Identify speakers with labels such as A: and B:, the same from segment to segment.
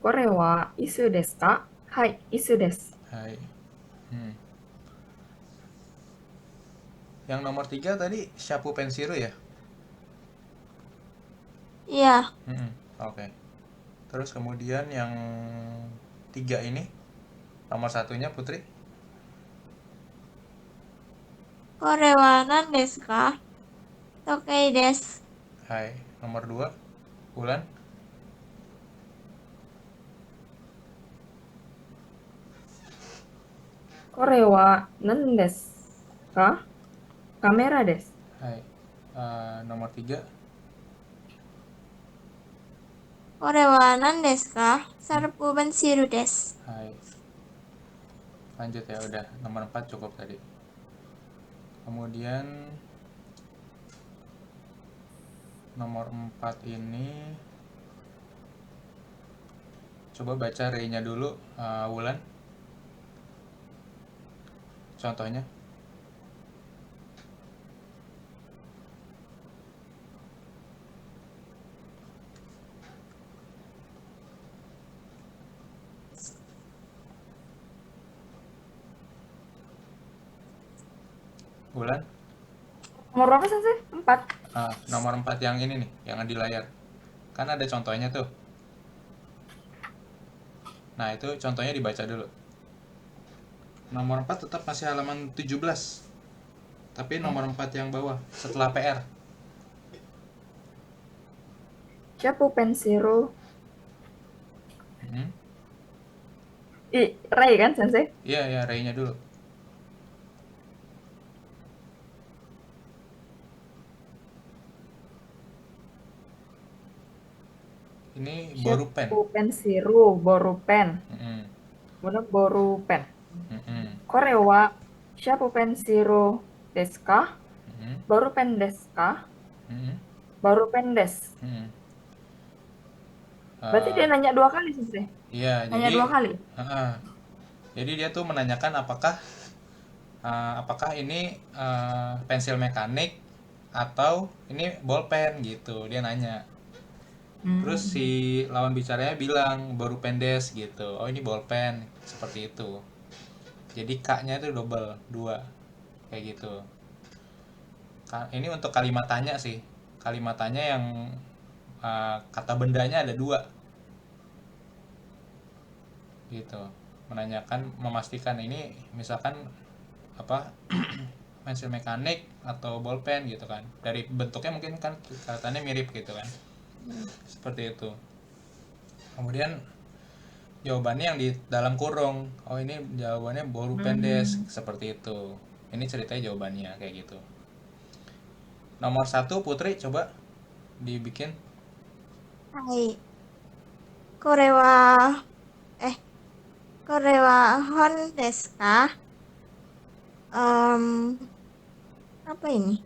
A: これは椅子ですか？はい、椅子です。
B: Hai. Hmm. Yang nomor 3 tadi Syapu Pensiru ya?
C: Iya.
B: Hmm. Oke. Terus kemudian yang tiga ini nomor satunya Putri.
C: これは何ですか？時計です。
B: Hai. Nomor 2 Bulan.
A: これは何ですか？カメラです。
B: Hai. Nomor 3.
C: これは何ですか？サルプペンシルです。
B: Hai. Lanjut ya udah nomor 4 cukup tadi. Kemudian nomor 4 ini coba baca re-nya dulu, Wulan. Contohnya. Wulan.
A: Nomor berapa sih? Empat.
B: Nomor 4 yang ini nih, yang di layar. Kan ada contohnya tuh. Nah, itu contohnya dibaca dulu. Nomor 4 tetap masih halaman 17. Tapi nomor 4 yang bawah setelah PR.
A: Siapa pensiru?
B: Hmm?
A: Ray kan, Sensei?
B: Iya, ya, Ray-nya dulu. Ini boru pen.
A: Siapa pensiru? Boru pen.
B: Hmm.
A: Benar, boru pen.
B: Hmm.
A: これはシャープペンシルですか？
B: Hmm.
A: Baru pen desu ka?
B: Hmm.
A: Baru pen des.
B: Hmm.
A: Berarti dia
B: Eh,
A: nanya dua kali sih, Bre.
B: iya,
A: Nanya dua kali.
B: jadi dia tuh menanyakan apakah ini pensil mekanik atau ini bolpen gitu. Dia nanya. Terus si
A: Hmm.
B: lawan bicaranya bilang baru pendes gitu. Oh ini bolpen seperti itu. Jadi K-nya itu double dua kayak gitu. Ini untuk kalimat tanya sih. Kalimat tanya yang kata bendanya ada dua gitu. Menanyakan, memastikan ini misalkan apa pensil mekanik atau bolpen gitu kan. Dari bentuknya mungkin kan kelihatannya mirip gitu kan. Seperti itu. Kemudian jawabannya yang di dalam kurung. Oh ini jawabannya boru pendes
A: Hmm.
B: seperti itu. Ini ceritanya jawabannya kayak gitu. Nomor satu Putri coba dibikin.
C: はい。これは、え、これは本ですか？Em, apa ini?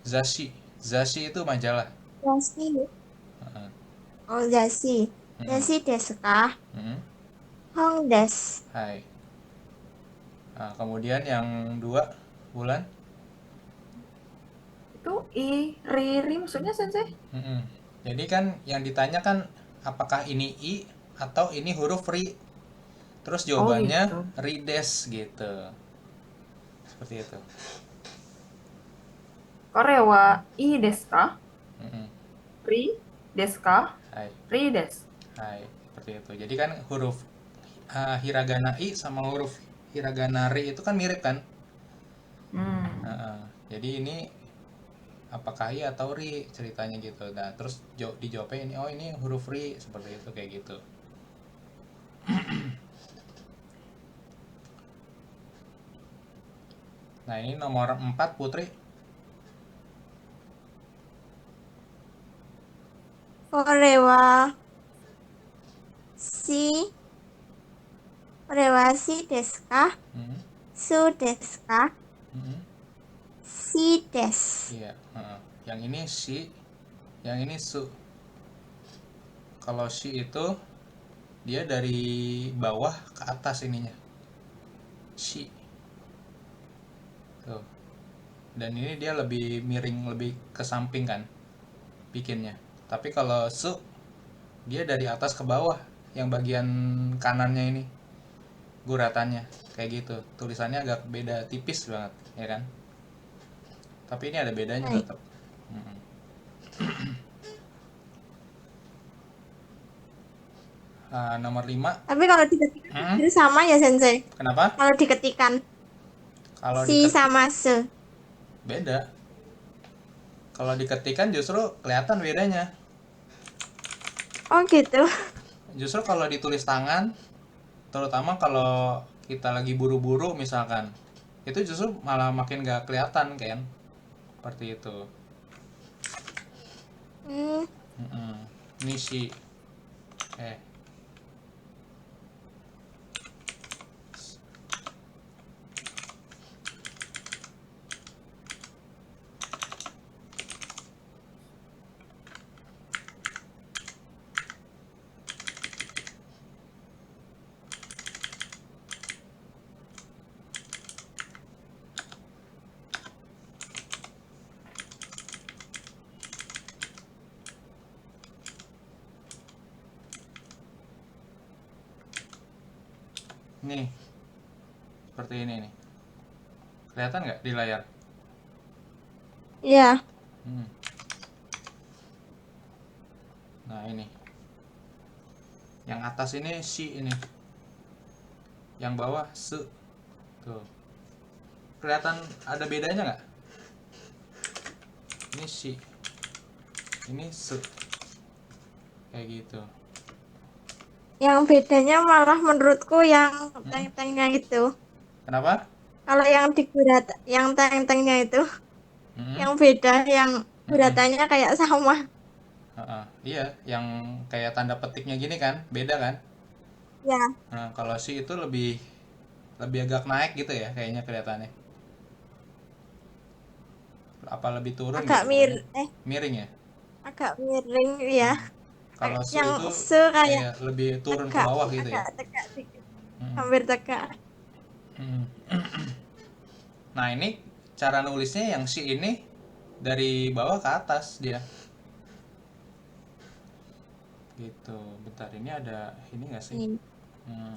B: Zashi. Zashi itu majalah.
C: Dasi.
B: Heeh.
C: Oh, dasi.
B: Mm-mm.
C: Dasi desu ka?
B: Mm-mm.
C: Hong des.
B: Hai. Nah, kemudian yang dua Bulan.
A: Itu riri maksudnya, Sensei?
B: Mm-mm. Jadi kan yang ditanya kan apakah ini i atau ini huruf ri. Terus
A: Oh
B: jawabannya
A: gitu.
B: rides gitu. Seperti itu.
A: これはいいですか?
B: Mm-mm.
A: Ri desu ka?
B: Hai.
A: Ri des.
B: Hai. Seperti itu. Jadi kan huruf hiragana i sama huruf hiragana ri itu kan mirip kan?
A: Hmm.
B: Heeh. Jadi ini apakah i atau ri ceritanya gitu. Nah, terus dijawabnya ini oh ini huruf ri seperti itu kayak gitu. Nah, ini nomor 4 Putri.
C: これは、し、これはしですか？Hmm. すですか？Hmm. しです。
B: Iya, heeh. Yang ini si, yang ini su. Kalau si itu dia dari bawah ke atas ininya. Si. Tuh. Dan ini dia lebih miring, lebih ke samping kan bikinnya. Tapi kalau su dia dari atas ke bawah yang bagian kanannya ini guratannya kayak gitu, tulisannya agak beda tipis banget ya kan, tapi ini ada bedanya
C: Hai.
B: tetap. Mm-mm. Nomor 5.
C: Tapi kalau diketikan hampir sama ya, Sensei.
B: Kenapa?
C: Kalau diketikan
B: Kalau
C: si sama se.
B: beda, kalau diketikan justru kelihatan bedanya.
C: Oh gitu.
B: Justru kalau ditulis tangan, terutama kalau kita lagi buru-buru misalkan, itu justru malah makin gak kelihatan kan, seperti itu.
C: Hmm.
B: Mm-mm. Ini si nih seperti ini nih, kelihatan nggak di layar?
C: Ya.
B: Hmm. Nah ini yang atas ini si, ini yang bawah se, tuh kelihatan ada bedanya nggak? Ini si, ini se, kayak gitu.
C: Yang bedanya malah menurutku yang teng-tengnya itu.
B: Kenapa?
C: Kalau yang yang teng-tengnya itu,
B: Mm-mm.
C: yang beda, yang
B: Mm-mm.
C: guratannya kayak sama.
B: Iya, yang kayak tanda petiknya gini kan, beda kan?
C: Ya,
B: Nah, kalau si itu lebih lebih agak naik gitu ya, kayaknya kelihatannya. Apa lebih turun
C: agak
B: gitu pokoknya.
C: eh
B: Miring ya.
C: agak miring ya.
B: Kalau su
C: Yang
B: itu
C: se kayak
B: kayak lebih turun ke
C: tegak,
B: bawah gitu ya.
C: agak tegak dikit,
B: Mm-mm.
C: hampir tegak.
B: Mm-mm. Nah, ini cara nulisnya yang si ini dari bawah ke atas dia. Gitu. Bentar, ini ada ini nggak sih?
C: Ini.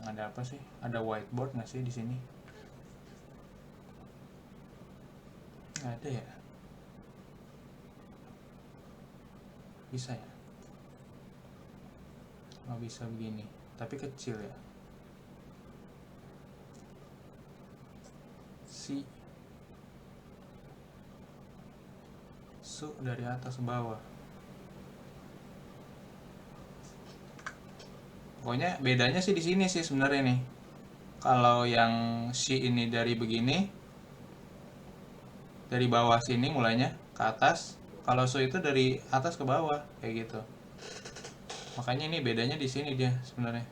B: Ada apa sih? Ada whiteboard nggak sih di sini? Nggak ada ya? Bisa ya? Oh, bisa begini. Tapi kecil ya. Si, su dari atas ke bawah. Pokoknya bedanya sih di sini sih sebenarnya nih. Kalau yang si ini dari begini, dari bawah sini mulainya ke atas. Kalau su itu dari atas ke bawah kayak gitu. Makanya ini bedanya di sini dia sebenarnya.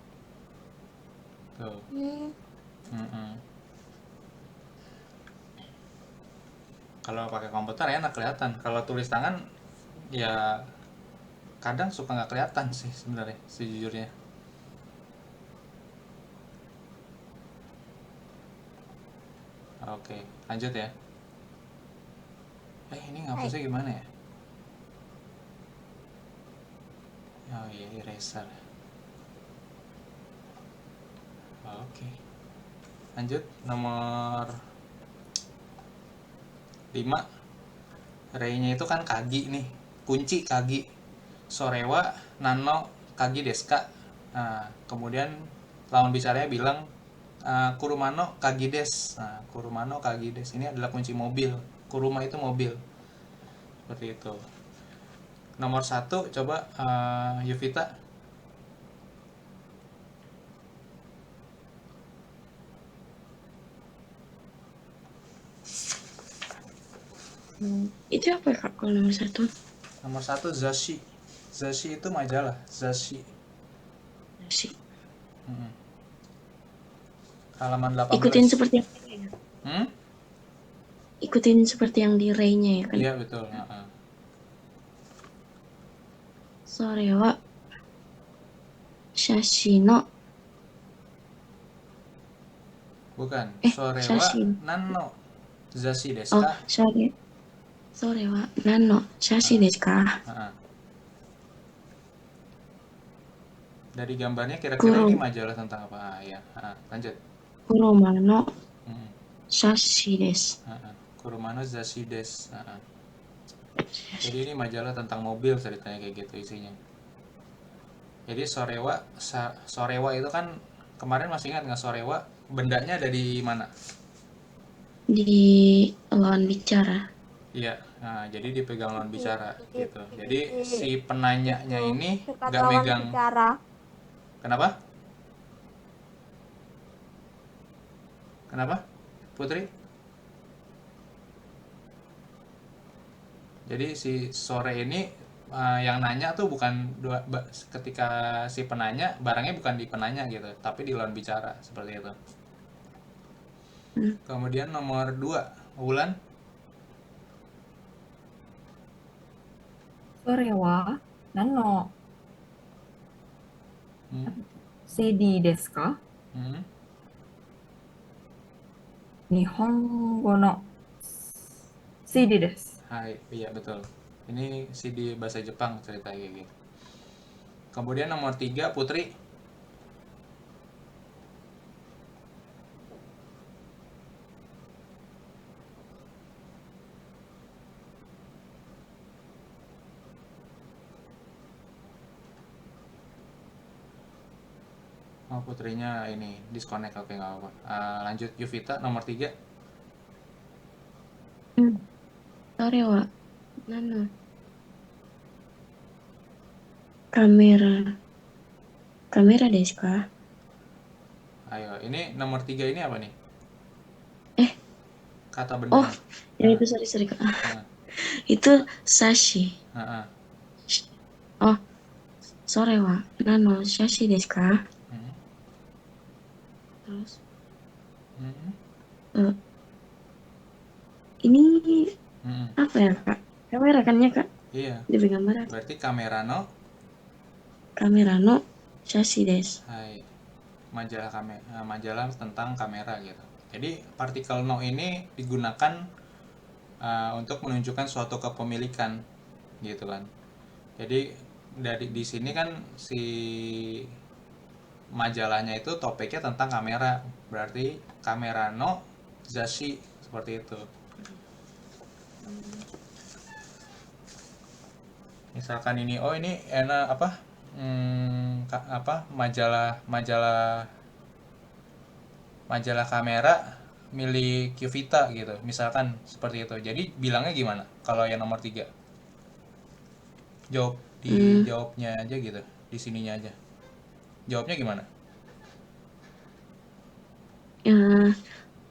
B: Tuh.
C: Hmm.
B: Mm-mm. Kalau pakai komputer enak kelihatan. Kalau tulis tangan ya kadang suka nggak kelihatan sih sebenarnya sejujurnya. Oke, lanjut ya. Ini
C: Hai.
B: ngapusnya gimana ya? Oh iya, eraser. Oke. Lanjut nomor 5. Rei-nya itu kan kagi nih. Kunci kagi. Sorewa nano kagi deska. Nah, kemudian lawan bicaranya bilang kurumano kagi des. Nah, kurumano kagi des ini adalah kunci mobil. Kuruma itu mobil. Seperti itu. Nomor 1 coba Yuvita.
D: Itu apa Kak kalau nomor 1?
B: Nomor 1 Zashi. Zashi itu majalah. Zashi.
D: Sih.
B: Mm-mm. Halaman 18.
D: Ikutin seperti yang
B: Hmm?
D: ikutin seperti yang di Ray-nya ya kan.
B: Iya betul.
D: Sore wa shashino.
B: Bukan. Sore wa
D: Shashin.
B: nano zashi desu
D: Oh,
B: ka?
D: sorry. Sore wa nano shashi desu ka?
B: Heeh. Dari gambarnya kira-kira ini
D: Kuro,
B: majalah tentang apa? Ya, lanjut.
D: Kuroma no
B: Hmm,
D: Shashi desu.
B: Kurumano Zashi desu. Jadi ini majalah tentang mobil ceritanya kayak gitu isinya. Jadi Sorewa itu kan kemarin masih ingat nggak Sorewa? Bendanya ada di mana?
D: Di lawan bicara.
B: Iya, nah jadi dipegang lawan bicara
C: Di,
B: gitu. Jadi
C: di
B: si penanyanya
C: itu
B: ini
C: dekat
B: nggak
C: lawan
B: megang.
C: bicara.
B: Kenapa? Kenapa? Putri? Jadi si sore ini yang nanya tuh bukan ketika si penanya barangnya bukan di penanya gitu, tapi di lawan bicara seperti itu.
D: Hmm.
B: Kemudian nomor 2, Wulan.
A: それは何の
B: Hmm,
A: CD ですか？
B: hmm.
A: 日本語の CD です。
B: Hai, iya betul. Ini CD bahasa Jepang ceritanya kayak gitu. Kemudian nomor 3, Putri. Oh, putrinya ini disconnect, oke nggak apa-apa. Lanjut Yuvita nomor 3.
D: Sore wa nano kamera kamera desu ka?
B: Ayo, ini nomor 3 ini apa nih?
D: Eh,
B: Kata
D: oh,
B: bendanya.
D: yang itu sorry Kak.
B: Nah,
D: Itu Sashi.
B: nah,
D: Oh, sore wa nano Sashi desu ka?
B: hmm,
D: Terus
B: hmm,
D: eh, ini
B: hmm.
D: apa ya Kak? Kamera kan ya Kak?
B: Iya,
D: Di gambar
B: berarti kamera no.
D: kamera no Sashi desu.
B: Hai, majalah tentang kamera gitu. Jadi partikel no ini digunakan untuk menunjukkan suatu kepemilikan gitu kan. Jadi dari di sini kan si majalahnya itu topiknya tentang kamera, berarti kamera no zashi seperti itu. Misalkan ini, oh ini enak apa? Majalah kamera milik Yuvita gitu, misalkan seperti itu. Jadi bilangnya gimana kalau yang nomor 3? Dijawabnya aja gitu, di sininya aja jawabnya gimana?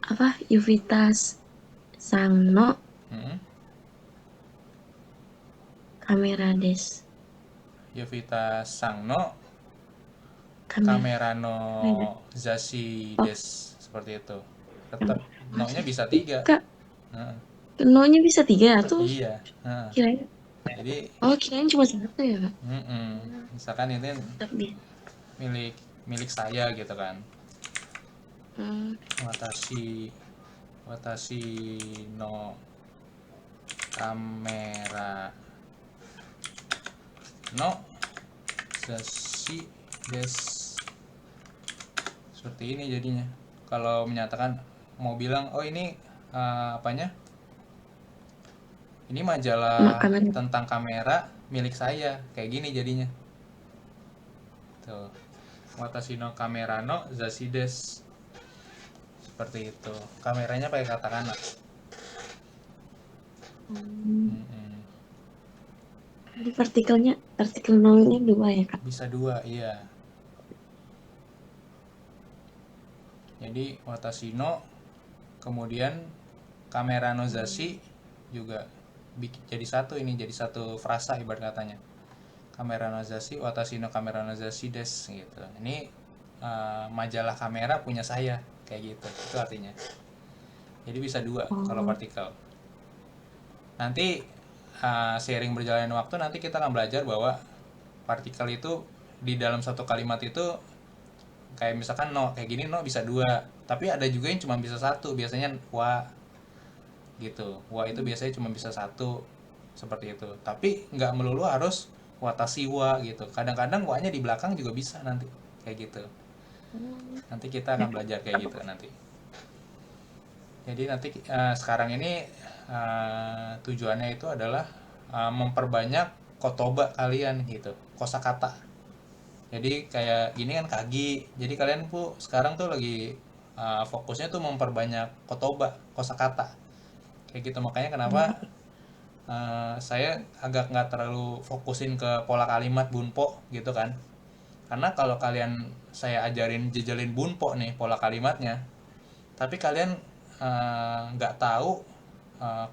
D: Apa Yuvitas Sangno
B: Hmm?
D: kamera des.
B: Yovita Sangno
D: Kamera.
B: kamera no zashi des, seperti itu. Tetap no-nya bisa 3.
D: Kak,
B: Heeh.
D: no-nya bisa 3 tuh.
B: Iya. Heeh.
D: Kirain.
B: Jadi
D: Kirain cuma 1 ya Kak?
B: misalkan itu
D: Tapi
B: milik saya gitu kan.
D: hmm.
B: Watashi no kamera no zashi des, seperti ini jadinya. Kalau menyatakan mau bilang oh ini apanya, ini majalah
D: Kamera.
B: tentang kamera milik saya, kayak gini jadinya tuh. Watashi no kamera no zashi des, seperti itu. Kameranya pakai katakana.
D: Jadi partikel no-nya 2 ya Kak?
B: Bisa 2, iya. Jadi watashi no, kemudian kamera no zashi juga jadi satu, ini jadi satu frasa ibarat katanya. Kamera no zashi, watashi no kamera no zashi des gitu. Ini majalah kamera punya saya, kayak gitu. Itu artinya. Jadi bisa 2 kalau partikel. Nanti seiring berjalannya waktu nanti kita akan belajar bahwa partikel itu di dalam satu kalimat itu kayak misalkan no kayak gini, no bisa 2, tapi ada juga yang cuma bisa 1, biasanya wa gitu. Wa itu biasanya cuma bisa 1, seperti itu. Tapi nggak melulu harus watashi wa gitu. Kadang-kadang wa-nya di belakang juga bisa nanti kayak gitu. Nanti kita akan belajar kayak gitu nanti. Jadi nanti sekarang ini tujuannya itu adalah memperbanyak kotoba kalian gitu, kosakata. Jadi kayak gini kan kagi. Jadi kalian tuh sekarang tuh lagi fokusnya tuh memperbanyak kotoba, kosakata. Kayak gitu, makanya kenapa saya agak nggak terlalu fokusin ke pola kalimat bunpo gitu kan. Karena kalau kalian saya ajarin jejelin bunpo nih pola kalimatnya, tapi kalian nggak tahu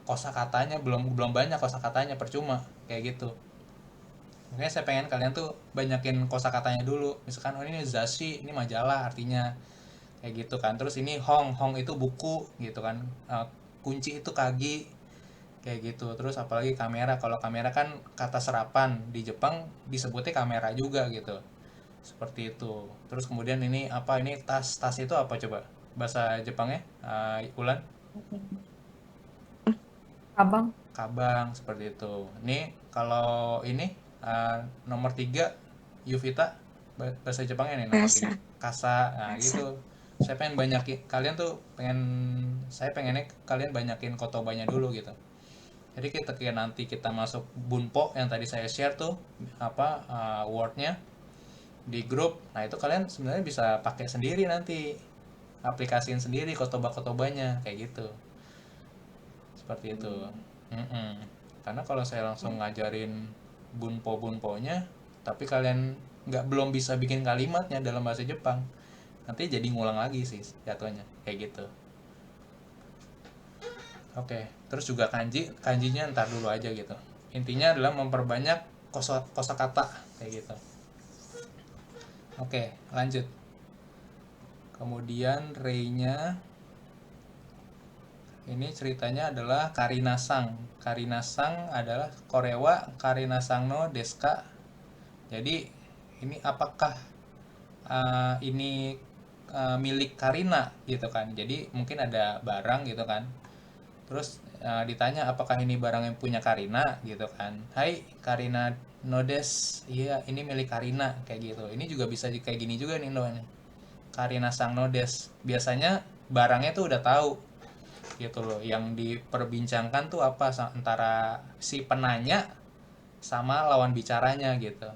B: kosakatanya, belum belum banyak kosakatanya, percuma kayak gitu. Makanya saya pengen kalian tuh banyakin kosakatanya dulu. Misalkan oh ini zashi, ini majalah artinya kayak gitu kan. Terus ini hong, hong itu buku gitu kan. Kunci itu kagi kayak gitu. Terus apalagi kamera, kalau kamera kan kata serapan, di Jepang disebutnya kamera juga gitu, seperti itu. Terus kemudian ini apa, ini tas, tas itu apa coba bahasa Jepangnya, Ulan?
A: Abang,
B: Kabang, seperti itu. Ini kalau ini nomor 3 Yuvita, bahasa Jepangnya nih nomor 3
D: Rasa.
B: kasa. Nah
D: Rasa.
B: gitu, saya pengen banyakin kalian tuh, saya pengennya kalian banyakin kotobanya dulu gitu. Jadi kita kayak nanti kita masuk bunpo yang tadi saya share tuh apa wordnya di grup. Nah itu kalian sebenarnya bisa pakai sendiri nanti, aplikasiin sendiri kotoba-kotobanya kayak gitu, seperti itu. Mm-mm. Karena kalau saya langsung ngajarin bunpo-bunponya tapi kalian belum bisa bikin kalimatnya dalam bahasa Jepang, nanti jadi ngulang lagi sih jatuhnya kayak gitu. Oke, terus juga kanji, kanjinya ntar dulu aja gitu. Intinya adalah memperbanyak kosakata kayak gitu. Oke, lanjut. Kemudian rei-nya ini ceritanya adalah Karina Sang. Karina Sang adalah Korewa Karina Sang no Deska. Jadi ini apakah ini milik Karina gitu kan. Jadi mungkin ada barang gitu kan. Terus ditanya apakah ini barang yang punya Karina gitu kan. Hai Karina Nodes, iya ini milik Karina kayak gitu. Ini juga bisa kayak gini juga nih Indo nih. Karina Sang Nodes. Biasanya barangnya tuh udah tahu gitu loh. Yang diperbincangkan tuh apa antara si penanya sama lawan bicaranya gitu.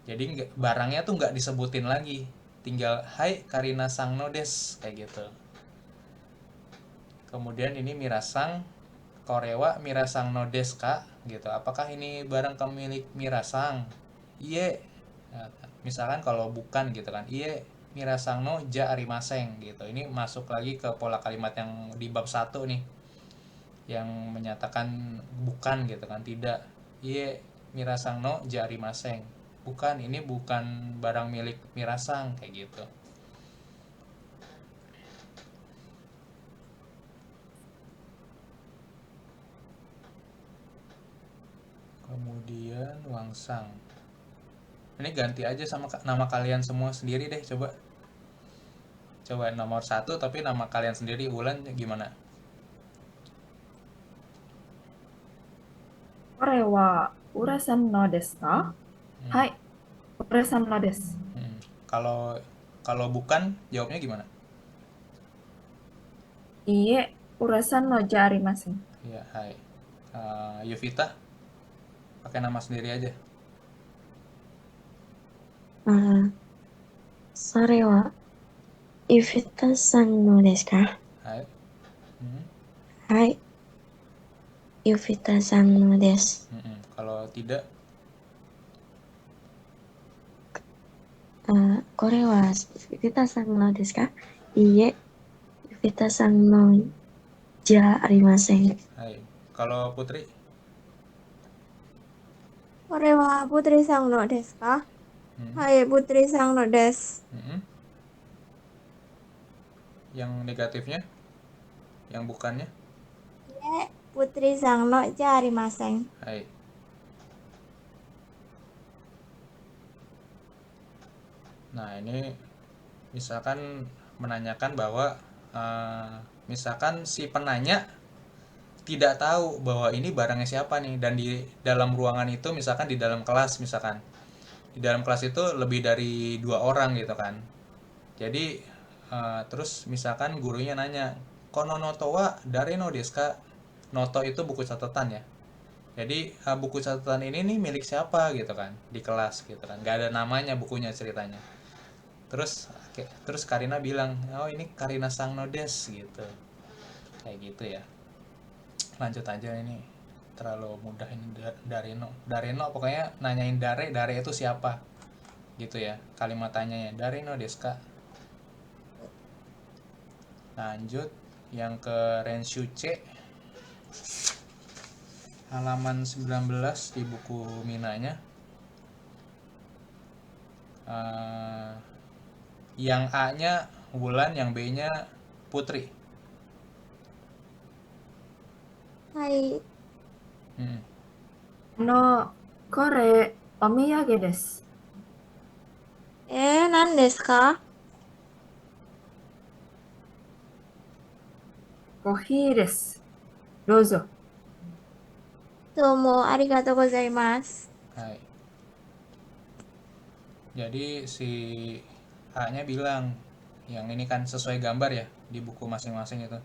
B: Jadi barangnya tuh nggak disebutin lagi. Tinggal Hai Karina Sang Nodes kayak gitu. Kemudian ini Mirasang Korewa Mirasang no desu ka gitu. Apakah ini barang milik Mirasang? Iye. Nah, misalkan kalau bukan gitu kan. Iye Mirasang no ja arimaseng gitu. Ini masuk lagi ke pola kalimat yang di bab 1 nih. Yang menyatakan bukan gitu kan, tidak. Iye Mirasang no ja arimaseng. Bukan, ini bukan barang milik Mirasang kayak gitu. Kemudian Wangsang. Ini ganti aja sama nama kalian semua sendiri deh, coba. Coba nomor 1 tapi nama kalian sendiri. Ulan gimana?
A: これは浦さんのですか？はい、浦さんのです。
B: Hmm. Kalau kalau bukan jawabnya gimana?
A: いいえ、浦さんのじゃありません。
B: Ya, hai. Yuvita pakai nama sendiri aja.
D: それは、ゆふたさんのですか？
B: Hai. Hmm.
D: はい。ゆふたさんのです。
B: Kalau tidak,
D: これは、ゆふたさんのですか？いいえ、ゆふたさんのじゃありません。
B: hai. Kalau Putri,
C: これはプトリさんのですか？
B: hmm.
C: はい、プトリさんのです。
B: Yang negatifnya, yang bukannya,
C: いえ、プトリさんのじゃありません。
B: hai. Nah ini misalkan menanyakan bahwa misalkan si penanya tidak tahu bahwa ini barangnya siapa nih, dan di dalam ruangan itu misalkan di dalam kelas, misalkan di dalam kelas itu lebih dari 2 orang gitu kan. Jadi terus misalkan gurunya nanya, kono noto wa dare no desu ka? Noto itu buku catatan ya. Jadi buku catatan ini nih milik siapa gitu kan di kelas gitu kan. Gak ada namanya bukunya ceritanya. Terus Karina bilang, oh ini Karina Sang no desu gitu. Kayak gitu ya. Lanjut aja, ini terlalu mudah ini. Dareno pokoknya nanyain Dare itu siapa gitu ya, kalimat tanyanya Dareno desu ka. Lanjut yang ke Renshuche halaman 19 di buku Minanya. Yang A nya Wulan, yang B nya Putri.
C: はい。
B: hmm.
A: これ、お土産です。
C: 何ですか？
A: コーヒーです。どうぞ。
C: どうもありがとうございます。
B: Hai. Jadi si A-nya bilang, yang ini kan sesuai gambar ya di buku masing-masing itu.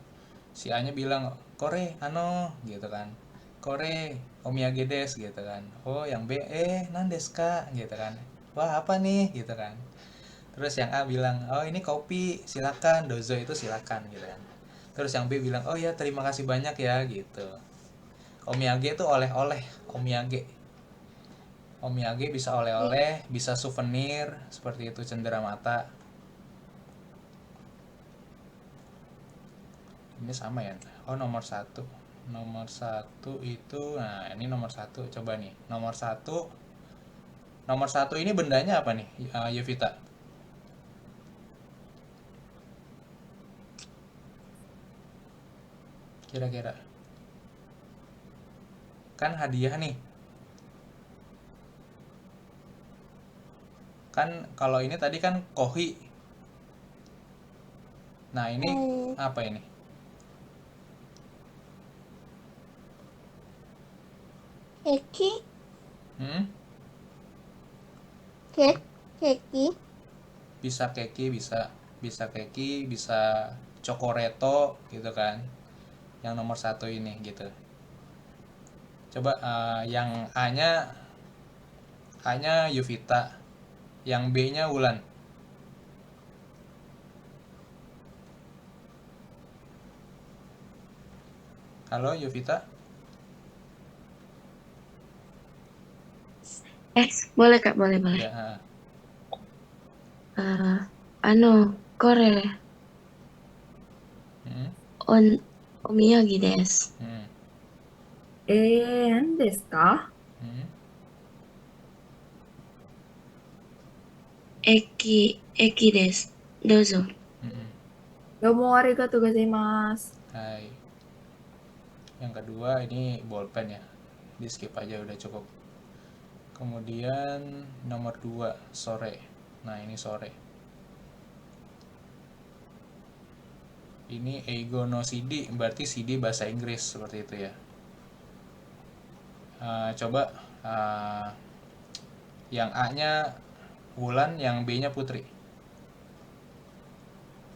B: Si A-nya bilang, "Kore, ano," gitu kan. "Kore, omiyage desu," gitu kan. Oh, yang B, "Nan desu ka?" gitu kan. "Wah, apa nih?" gitu kan. Terus yang A bilang, "Oh, ini kopi, silakan." Dozo itu silakan gitu kan. Terus yang B bilang, "Oh ya, terima kasih banyak ya," gitu. Omiyage itu oleh-oleh, omiyage. Omiyage bisa oleh-oleh, bisa souvenir, seperti itu, cenderamata. Ini sama ya? Oh, nomor 1. Nomor 1 itu, nah ini nomor 1. Coba nih, nomor 1. Nomor 1 ini bendanya apa nih, Yevita? Kira-kira. Kan hadiah nih. Kan kalau ini tadi kan kohi. Nah, ini apa ini?
C: Keki?
B: Hmm?
C: Keki?
B: Bisa keki, bisa keki, bisa cokoreto gitu kan. Yang nomor 1 ini gitu. Coba yang A-nya Yuvita, yang B-nya Wulan. Halo Yuvita?
D: Boleh Kak, boleh.
B: Ya.
D: Kore, omiyagi desu.
A: 何ですか？
D: Eki desu. Dozo.
A: どうもありがとうございます。
B: Hai. Yang kedua ini bolpen ya. Di skip aja, udah cukup. Kemudian nomor 2, sore. Nah, ini sore. Ini eigo no CD, berarti CD bahasa Inggris, seperti itu ya. Coba yang A-nya Wulan, yang B-nya Putri.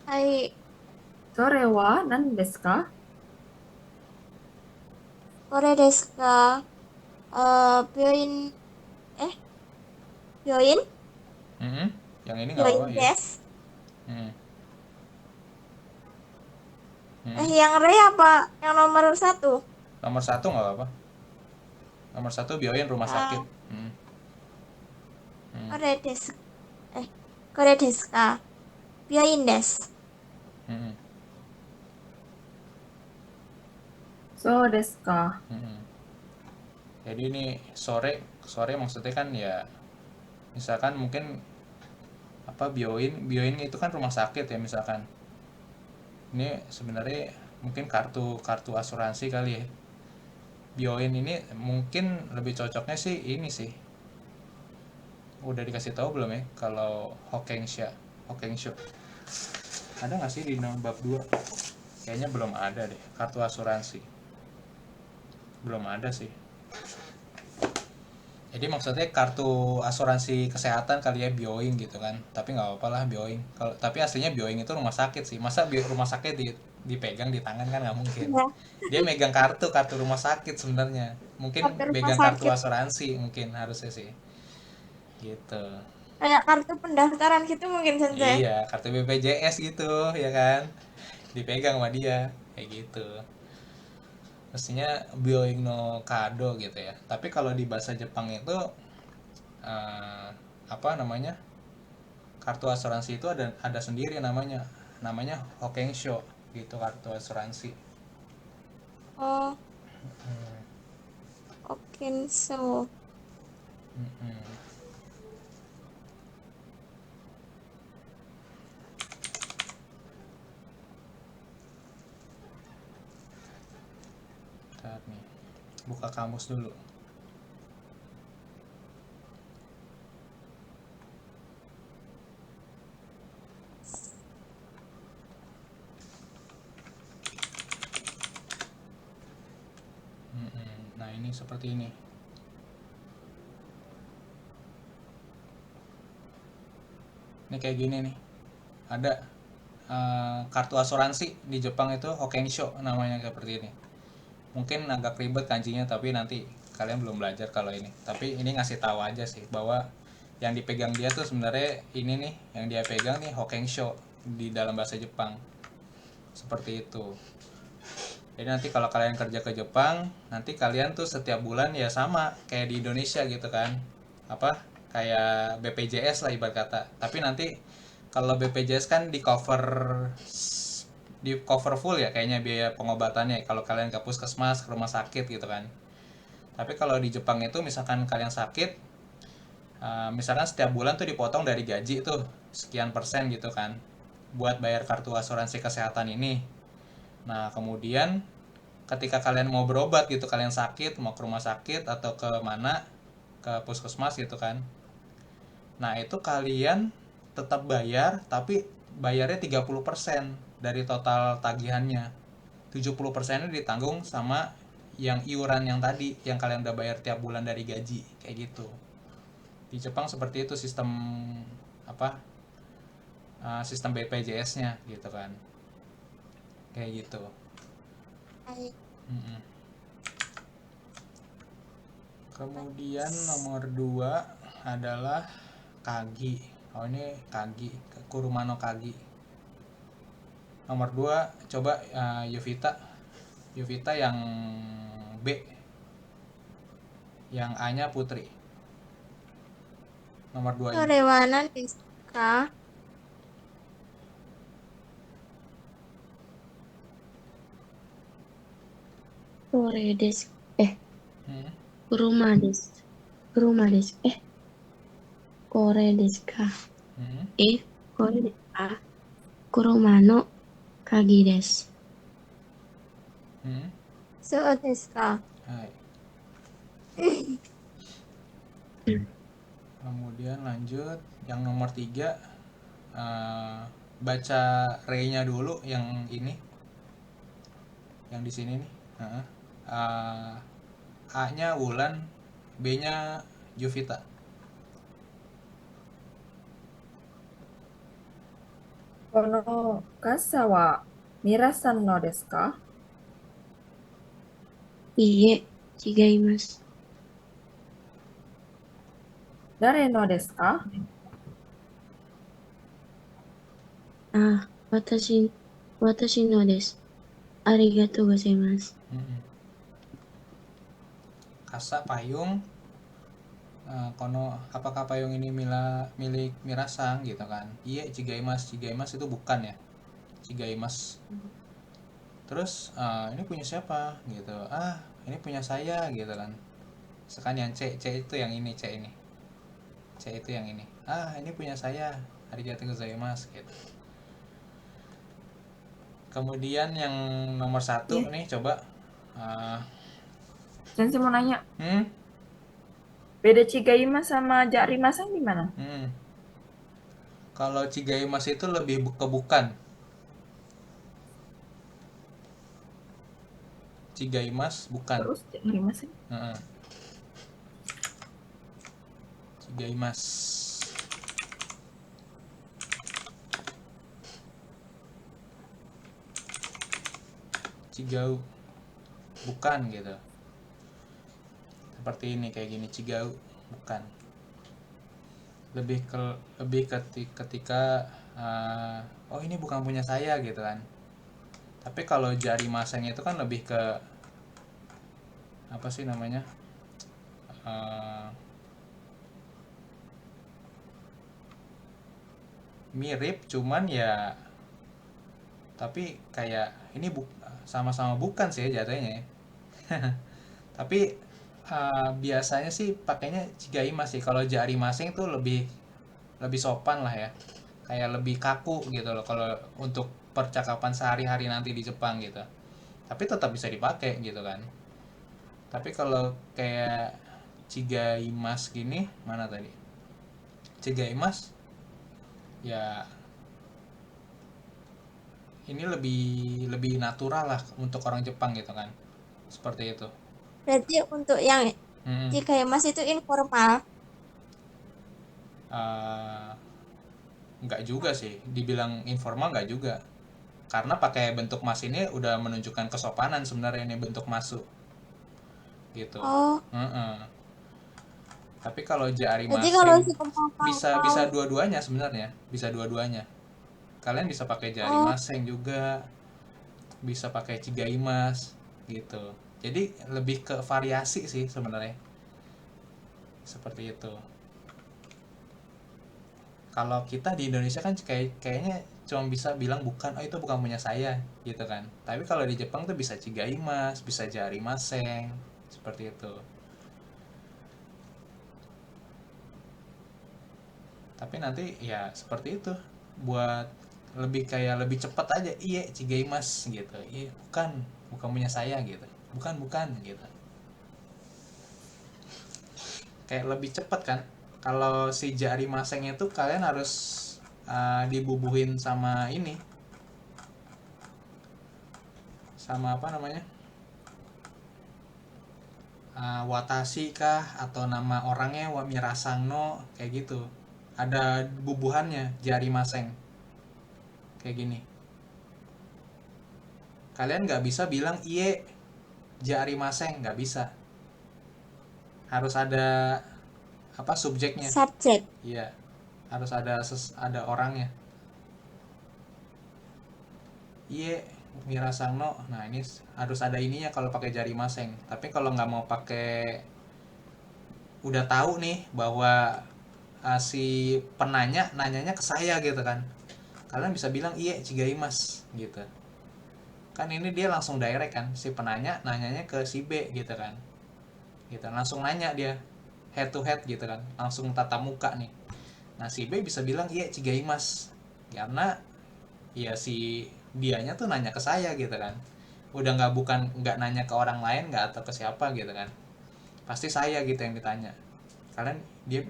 C: はい。
A: それは何ですか？
C: これですか？病院、病院？
B: Yang ini nggak apa-apa
C: 病院
B: ya.
C: です。
B: Hmm.
C: Yang Re apa? Yang nomor 1?
B: Nomor 1 nggak apa-apa. Nomor 1 bioin rumah sakit.
C: これです。これですか？病院です。
A: そうですか。
B: Jadi ini sore maksudnya kan ya, misalkan mungkin apa, bioin itu kan rumah sakit ya misalkan. Ini sebenarnya mungkin kartu asuransi kali ya. Bioin ini mungkin lebih cocoknya sih ini sih. Udah dikasih tahu belum ya kalau Hokkensho? Ada nggak sih di bab 2? Kayaknya belum ada deh, kartu asuransi. Belum ada sih. Jadi maksudnya kartu asuransi kesehatan kali ya, Bioing gitu kan. Tapi nggak apa-apa lah Bioing. Kalau tapi aslinya Bioing itu rumah sakit sih. Masa rumah sakit dipegang di tangan kan nggak mungkin.
C: Ya,
B: Dia megang kartu rumah sakit sebenarnya. Mungkin
C: kartu rumah
B: megang kartu
C: sakit.
B: asuransi mungkin harusnya sih. Gitu.
C: Kayak kartu pendaftaran gitu mungkin Sensei.
B: Iya, kartu BPJS gitu ya kan. Dipegang sama dia kayak gitu. Mestinya Bioing no Kado gitu ya. Tapi kalau di bahasa Jepang itu eh, apa namanya? Kartu asuransi itu ada sendiri namanya Hokensho gitu, kartu asuransi.
C: Oh, oke, so.
B: Mm-mm. Bentar nih, buka kamus dulu. Mm-mm. Nah ini seperti ini. Ini kayak gini nih, ada kartu asuransi di Jepang itu Hokensho namanya, seperti ini. Mungkin agak ribet kanjinya, tapi nanti kalian belum belajar kalau ini. Tapi ini ngasih tahu aja sih bahwa yang dipegang dia tuh sebenarnya ini nih, yang dia pegang nih Hokensho di dalam bahasa Jepang. Seperti itu. Jadi nanti kalau kalian kerja ke Jepang, nanti kalian tuh setiap bulan ya sama kayak di Indonesia gitu kan. Apa? Kayak BPJS lah ibarat kata. Tapi nanti kalau BPJS kan di cover full ya kayaknya biaya pengobatannya kalau kalian ke puskesmas, ke rumah sakit gitu kan. Tapi kalau di Jepang itu misalkan kalian sakit, misalkan setiap bulan tuh dipotong dari gaji tuh sekian persen gitu kan buat bayar kartu asuransi kesehatan ini. Nah, kemudian ketika kalian mau berobat gitu, kalian sakit, mau ke rumah sakit atau ke mana, ke puskesmas gitu kan. Nah, itu kalian tetap bayar, tapi bayarnya 30% dari total tagihannya. 70% ditanggung sama yang iuran yang tadi, yang kalian udah bayar tiap bulan dari gaji, kayak gitu. Di Jepang seperti itu sistem apa? Sistem BPJS-nya gitu kan. Kayak gitu.
C: Baik.
B: Mm-mm. Kemudian nomor 2 adalah Kagi. Oh ini Kagi, Kurumano Kagi. Nomor 2 coba Yuvita. Yuvita yang B, yang A-nya Putri. Nomor 2 ini.
C: それは何ですか？
D: Kore desu.
B: Hmm.
D: Kuruma desu. Kuruma desu. Kore desu ka?
B: Hmm.
D: Kore desu ka? Kuruma no kagi desu.
B: Hmm.
C: そうですか。
B: Hai. Kemudian lanjut yang nomor 3, baca re-nya dulu yang ini, yang di sini nih. A-nya Wulan, B-nya Juvita.
A: この傘はミラさんのですか？
D: Iie, chigaimasu.
A: 誰のですか？
D: Watashi no desu. Arigatou gozaimasu.
B: Kasa payung, kono apakah payung ini milik Mirasang gitu kan. Iya, Chigaimas itu bukan ya, Chigaimas. Terus ini punya siapa gitu, ini punya saya gitu kan. Sekarang yang C itu yang ini, C itu yang ini, ini punya saya, arigatou gozaimasu gitu. Kemudian yang nomor 1
A: Iya.
B: nih coba.
A: Sensei mau nanya,
B: hmm
A: beda Chigaima sama Jakrimasan di mana?
B: Kalau Chigaimas itu lebih ke bukan. Chigaimas bukan.
A: Terus arimasen.
B: Heeh. Chigaimas. Chigau bukan gitu. Seperti ini kayak gini, Chigau bukan. Lebih ketika oh ini bukan punya saya gitu kan. Tapi kalau jari maseng itu kan lebih ke apa sih namanya? Mirip cuman ya tapi kayak ini sama-sama bukan sih jatuhnya ya. Tapi biasanya sih pakainya Chigaimas sih. Kalau jari maseng tuh lebih lebih sopan lah ya, kayak lebih kaku gitu loh kalau untuk percakapan sehari-hari nanti di Jepang gitu, tapi tetap bisa dipakai gitu kan. Tapi kalau kayak Chigaimas gini, mana tadi Chigaimas ya, ini lebih lebih natural lah untuk orang Jepang gitu kan, seperti itu.
C: Berarti untuk yang
B: Hmm.
C: Chigaimas itu informal.
B: Uh, nggak juga sih, dibilang informal nggak juga, karena pakai bentuk mas ini udah menunjukkan kesopanan sebenarnya, ini bentuk masuk gitu.
C: Oh,
B: Heeh. Tapi kalau jari
C: jadi kalau
B: masing
C: seumpama
B: bisa
C: mau,
B: bisa dua-duanya sebenarnya, bisa dua-duanya. Kalian bisa pakai jari
C: oh,
B: masing juga, bisa pakai chigaimas gitu. Jadi lebih ke variasi sih sebenarnya, seperti itu. Kalau kita di Indonesia kan kayaknya cuma bisa bilang bukan, oh itu bukan punya saya gitu kan. Tapi kalau di Jepang tuh bisa chigaimas, bisa jari maseng, seperti itu. Tapi nanti ya seperti itu, buat lebih kayak lebih cepat aja, iya chigaimas gitu, iya bukan, bukan punya saya gitu, bukan bukan gitu, kayak lebih cepat kan. Kalau si jari maseng itu kalian harus dibubuhin sama ini, sama apa namanya, watashi kah atau nama orangnya Wamirasang no kayak gitu, ada bubuhannya jari maseng kayak gini. Kalian nggak bisa bilang iye jari maseng, nggak bisa, harus ada apa subjeknya.
C: subjek.
B: Iya, harus ada ada orangnya. Iye Mirasangno, nah ini harus ada ininya kalau pakai jari maseng. Tapi kalau nggak mau pakai, udah tahu nih bahwa si penanya nanyanya ke saya gitu kan, kalian bisa bilang iye chigaimas gitu kan. Ini dia langsung direct kan, si penanya nanyanya ke si B gitu kan, gitu langsung nanya dia head to head gitu kan, langsung tatap muka nih. Nah si B bisa bilang iya chigaimas karena ya si dianya tuh nanya ke saya gitu kan, udah nggak nanya ke orang lain, nggak atau ke siapa gitu kan, pasti saya gitu yang ditanya. Kalian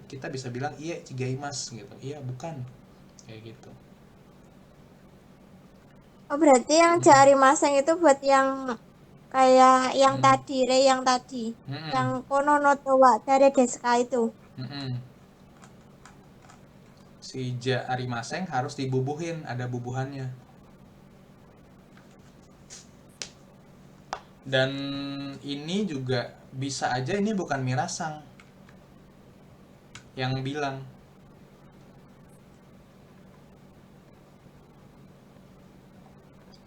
B: kita bisa bilang iya chigaimas gitu, iya bukan, kayak gitu.
C: Oh, berarti yang jari maseng itu buat yang kayak yang
B: Hmm.
C: tadi, yang tadi,
B: Hmm.
C: yang kono no towa dari deska itu.
B: Hmm. Si jari maseng harus dibubuhin, ada bubuhannya. Dan ini juga bisa aja ini bukan Mirasang yang bilang,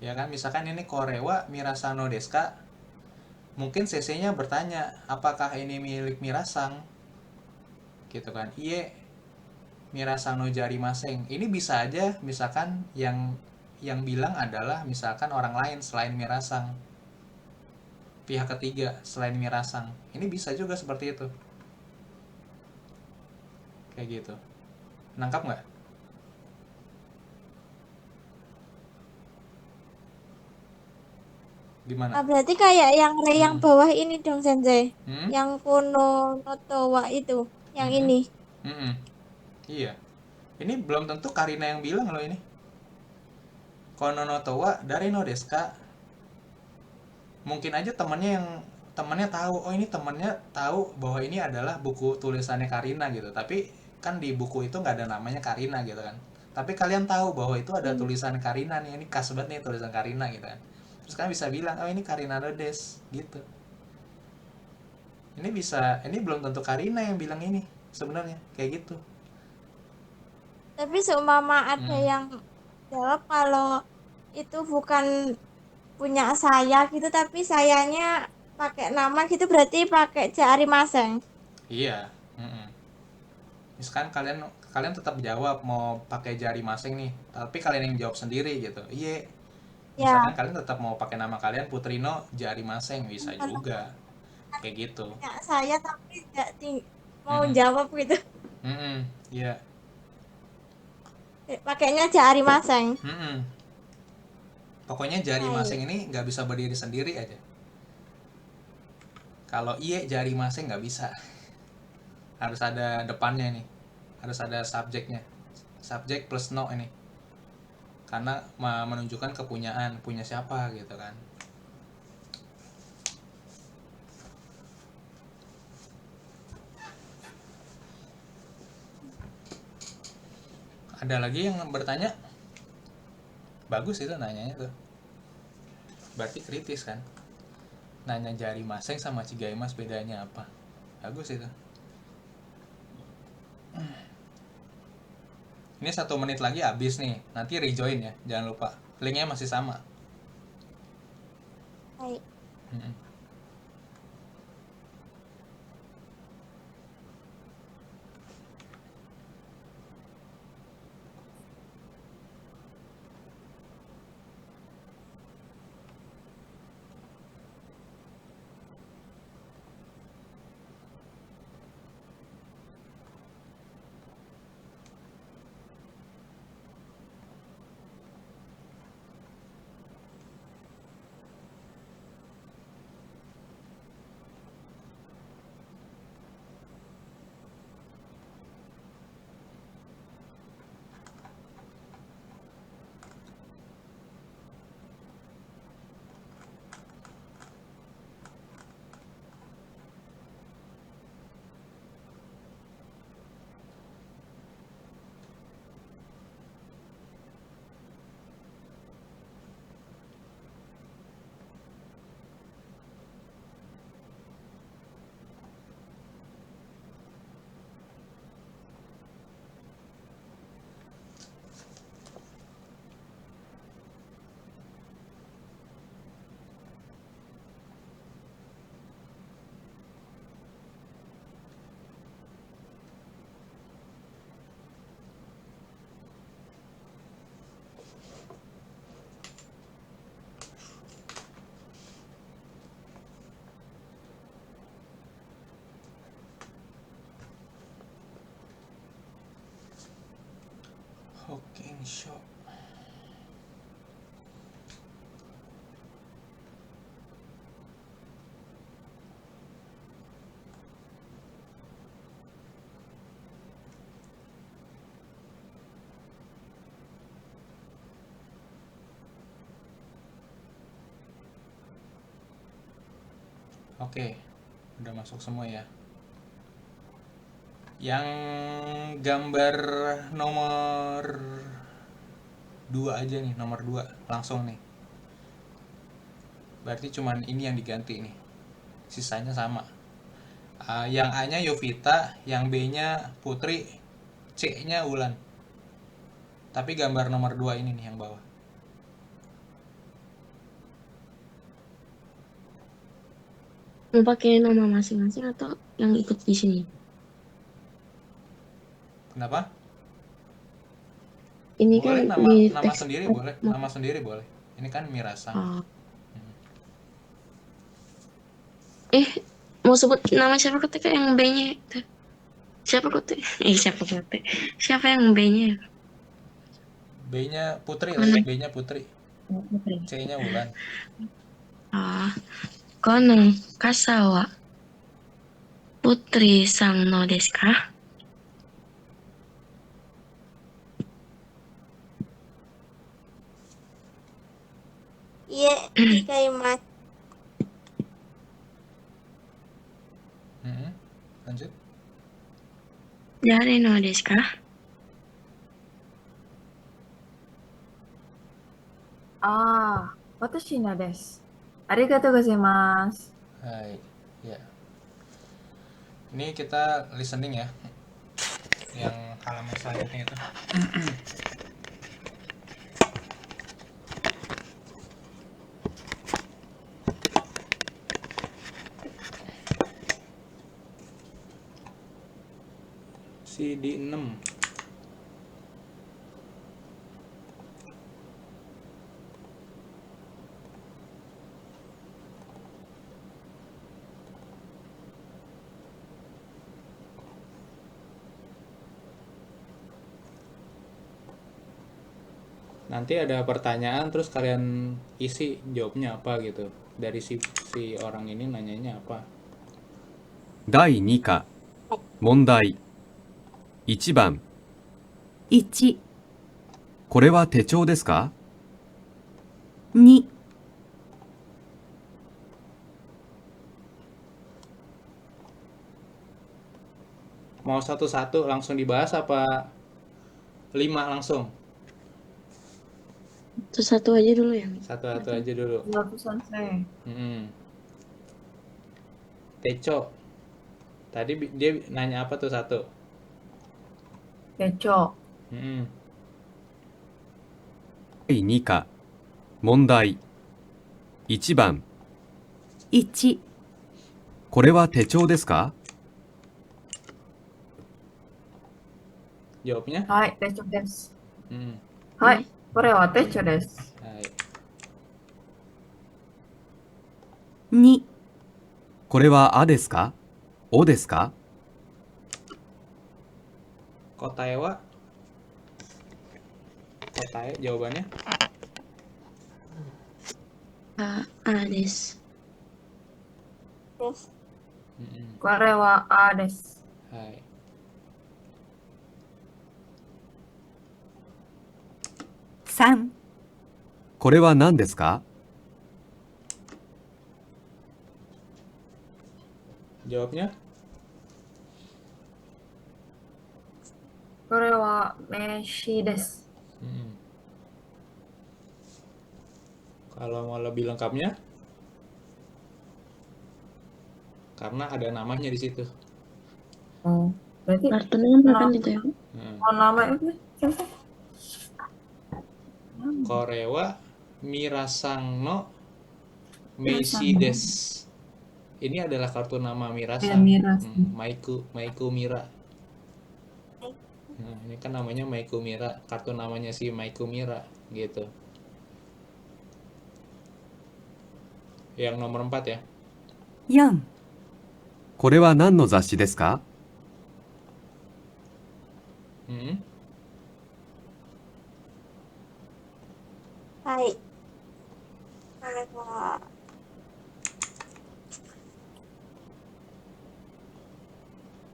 B: ya kan, misalkan ini Korewa Mirasano Deska, mungkin CC-nya bertanya apakah ini milik Mirasang gitu kan, iye Mirasano jari maseng. Ini bisa aja misalkan yang bilang adalah misalkan orang lain selain Mirasang, pihak ketiga selain Mirasang. Ini bisa juga seperti itu, kayak gitu. Nangkap nggak? Gimana?
C: Nah, berarti kayak yang
B: Hmm.
C: bawah ini dong, Sensei.
B: Hmm?
C: Yang kono no towa itu, yang
B: Hmm.
C: ini.
B: Hmm. Iya. Ini belum tentu Karina yang bilang loh ini. Kono no towa dari no desu ka? mungkin aja temannya tahu, oh ini temannya tahu bahwa ini adalah buku tulisannya Karina gitu, tapi kan di buku itu nggak ada namanya Karina gitu kan, tapi kalian tahu bahwa itu ada tulisan Karina nih, ini khas banget nih tulisan Karina gitu kan, terus kalian bisa bilang oh ini Karina Lodes gitu. Ini belum tentu Karina yang bilang ini sebenarnya kayak gitu.
C: Tapi seumpama ada
B: Hmm.
C: yang jawab kalau itu bukan punya saya gitu, tapi sayanya pakai nama gitu, berarti pakai jari maseng.
B: Iya. Mm-mm. Misalkan kalian kalian tetap jawab mau pakai jari masing nih, tapi kalian yang jawab sendiri gitu. Iya. Misalkan
C: Ya,
B: kalian tetap mau pakai nama kalian Putrino jari masing bisa
C: kalau
B: juga. Kayak gitu.
C: punya saya tapi nggak mau
B: Mm-mm.
C: jawab gitu,
B: Mm-mm. Iya.
C: pakainya jari maseng.
B: Mm-mm. Pokoknya jari
C: Hai.
B: masing ini nggak bisa berdiri sendiri aja. Kalau iye jari masing nggak bisa. Harus ada depannya nih. Harus ada subjeknya. Subjek plus no ini. Karena menunjukkan kepunyaan, punya siapa gitu kan. Ada lagi yang bertanya? Bagus itu nanyanya tuh. Berarti kritis kan. Nanya jari maseng sama cigaimas bedanya apa? Bagus itu. Ini 1 menit lagi habis nih. Nanti rejoin ya, jangan lupa. Linknya masih sama.
C: Hai.
B: Mm-mm. Hawking Shop. Oke, udah masuk semua ya. Yang gambar nomor 2 aja nih, nomor 2 langsung nih. Berarti cuman ini yang diganti nih. Sisanya sama. Yang A-nya Yovita, yang B-nya Putri, C-nya Wulan. Tapi gambar nomor 2 ini nih yang bawah.
D: Mau pakai nama masing-masing atau yang ikut di sini?
B: Kenapa?
D: Ini kan
B: Boleh
D: di
B: nama
D: teks.
B: sendiri boleh, nama sendiri boleh. Ini kan Mirasang.
D: Oh. Mau sebut nama siapa ketika yang B-nya itu? Siapa kote? Siapa kote? Siapa yang B-nya?
B: B-nya Putri tadi,
D: Kono.
B: B-nya Putri. C-nya Wulan.
D: Ah, kono kasawa Putri sang no desu ka?
C: Iya, tiga mas.
D: 誰のですか？
A: ああ、私のです。Arigatou gozaimasu.
B: Hai, ya. Ini kita listening ya, yang halaman selanjutnya itu. CD 6. Nanti ada pertanyaan terus kalian isi jawabnya apa gitu. Dari si orang ini nanyanya apa.
E: 第2課問題1番
F: 1、
E: これは手帳ですか
F: 2、
B: Mau satu-satu langsung dibahas apa 5 langsung?
D: Satu aja dulu ya.
B: Satu-satu aja dulu.
A: Sensei.
B: Teco. Tadi dia nanya apa tuh satu?
A: Keco.
E: 第2課問題1番
F: 1、
E: これは手帳ですか
B: Jawabnya?
A: Hai, techo desu.
B: うん。
A: はい、これはtecho desu.
B: はい。
F: 2、
E: これはあですかおですか
B: Kotae wa? Kotae jawabannya?
D: です。
C: Terus
A: これはあです。
B: はい。
F: 3、
E: これは何ですか
B: Jawabnya?
A: これは名詞です。
B: Kalau mau lebih lengkapnya? Karena ada namanya di situ.
A: Oh, berarti
D: Kartu nama kan itu ya.
A: oh, nama itu sensei.
B: Korewa Mirasang no Meishi desu. Ini adalah kartu nama Mirasang.
A: Mirasang.
B: Maiku Mira. Nah, ini kan namanya Maiku Mira, kartu namanya si Maiku Mira gitu. Yang nomor 4 ya.
F: 4、
E: これは何の雑誌ですか
C: hai. Kalau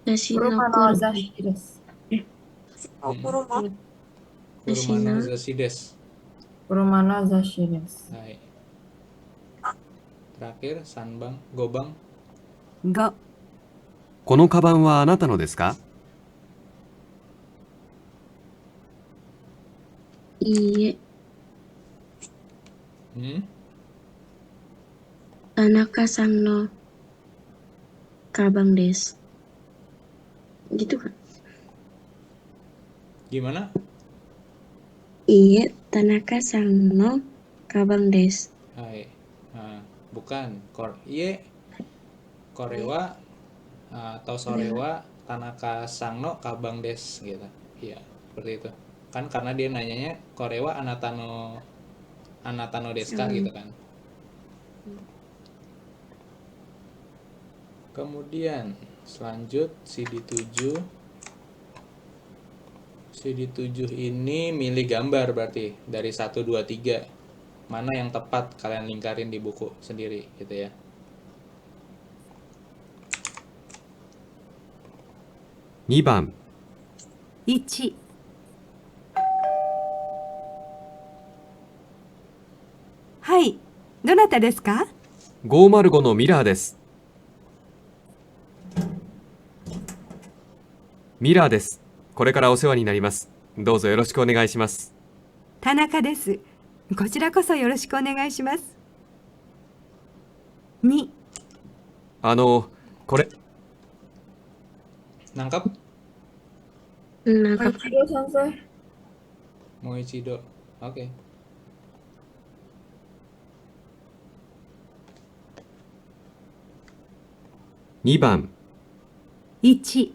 A: Kuruma no zashi desu.
C: kuruma
B: Kurumano zashi desu.
A: Kuruma no zashi desu.
B: Hai. Terakhir Sanbang, Gobang.
F: 5、
E: このカバンはあなたのですか
D: Iye, Tanaka-san no kabang desu. Gitu kan?
B: Gimana?
D: Iye, Tanaka-san no kabang desu.
B: Hai. Nah, bukan. Iye Korewa atau Sorewa Tanaka Sangno Kabang Des gitu. Iya, seperti itu. Kan karena dia nanyanya Korewa Anatano Deska gitu kan. Kemudian selanjut CD7. CD7 ini milih gambar berarti dari 1 2 3. Mana yang tepat kalian lingkarin di buku sendiri gitu ya.
E: ?2 番
F: 1、はい、どなたですか
E: 505のミラーです。ミラーです。これからお世話になります。どうぞよろしくお願いします。
F: 田中です。こちらこそよろしくお願いします。2、
E: これ、
B: Nangkap?
D: Nangkap.
A: Aikido sensei.
B: Moichido. Oke.2
E: 番、
F: 1、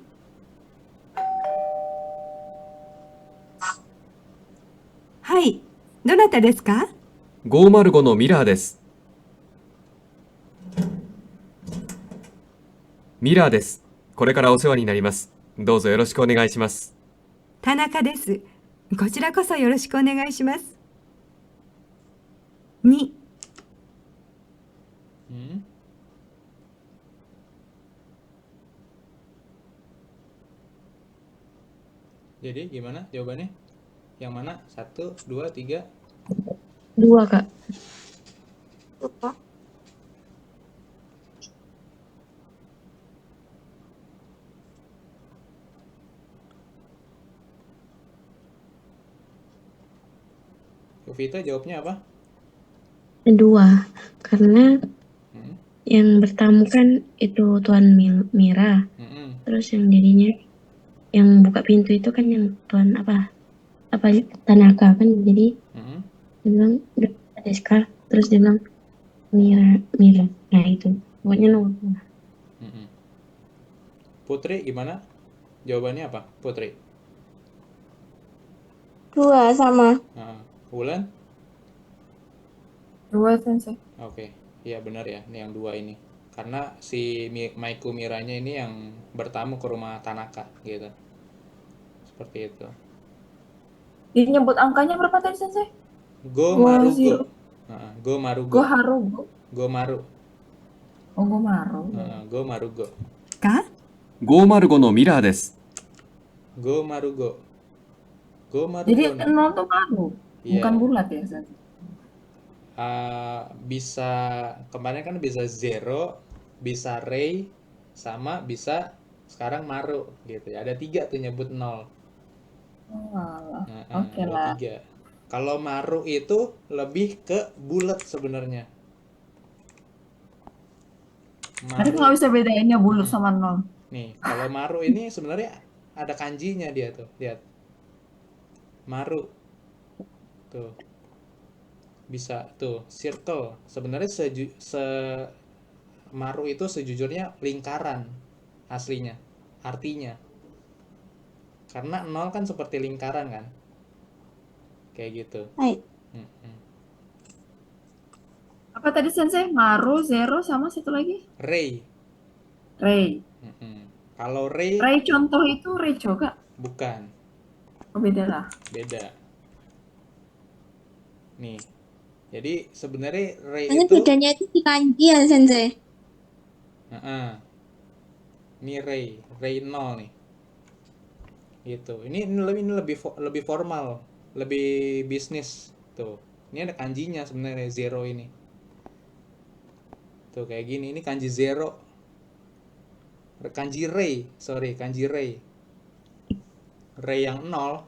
F: はい、どなたですか？
E: 505のミラーです。ミラーです。これからお世話になります。どうぞよろしくお願いします。
F: 田中です。こちらこそよろしくお願いします。2、
B: Hmm. Jadi gimana jawabannya? Yang mana? 1, 2, 3.
D: 2, Kak.
C: Lupa.
B: Yovita jawabnya apa?
D: 2. Karena
B: Hmm.
D: yang bertamu kan itu Tuan Mira.
B: Hmm.
D: Terus yang jadinya yang buka pintu itu kan yang Tuan apa Tanaka kan. Jadi
B: Hmm.
D: dia bilang "Udah, Deska." Terus dia bilang Mira. Nah itu pokoknya nomor 2.
B: Hmm. Putri gimana? Jawabannya apa? Putri.
C: 2 sama.
B: Nah, Wulan?
A: 2 sensei.
B: Oke, iya benar ya, ini yang 2 ini. Karena si Maiku Miranya ini yang bertamu ke rumah Tanaka gitu. Seperti itu.
A: Dia nyebut angkanya berapa tadi sensei?
B: Go
A: 20.
B: Marugo. Go Marugo.
A: Goharugo.
B: Go Maru.
A: Oh, Gomaru.
B: Go Marugo.
F: か
E: 505のミラーです。
B: Go Marugo. Go
A: Jadi
B: Marugo nih.
A: 0 tuh maru,
B: Iya.
A: bukan bulat ya sensei.
B: Bisa kemarin kan bisa zero, bisa Rei, sama bisa sekarang Maru gitu ya. Ada 3 tuh nyebut 0.
A: Oh, alah.
B: Nah,
A: Oke
B: ada
A: lah.
B: 3. Kalau Maru itu lebih ke bulat sebenarnya.
A: Tadi
B: Maru
A: nggak bisa bedainnya bulat sama 0.
B: nih, kalau Maru ini sebenarnya ada kanjinya dia tuh, lihat. Maru tuh bisa tuh circle. Sebenarnya Maru itu sejujurnya lingkaran aslinya, artinya. Karena 0 kan seperti lingkaran kan, kayak gitu.
C: Hai.
B: Mm-mm.
A: Apa tadi sensei? Maru, Zero, sama satu lagi?
B: Rei.
A: Rei.
B: Mm-mm. Kalau Rei
A: Rei contoh itu Rei Choga.
B: bukan,
A: Oh, beda lah.
B: beda. Nih, jadi sebenarnya Rei
C: Hanya
B: itu
C: bedanya itu di kanji ya, Sensei.
B: Ini Rei 0 nih. Gitu. Ini lebih formal, lebih bisnis tuh. Ini ada kanjinya sebenarnya zero ini. Tuh kayak gini, ini kanji zero. Kanji Rei, kanji Rei. Rei yang 0.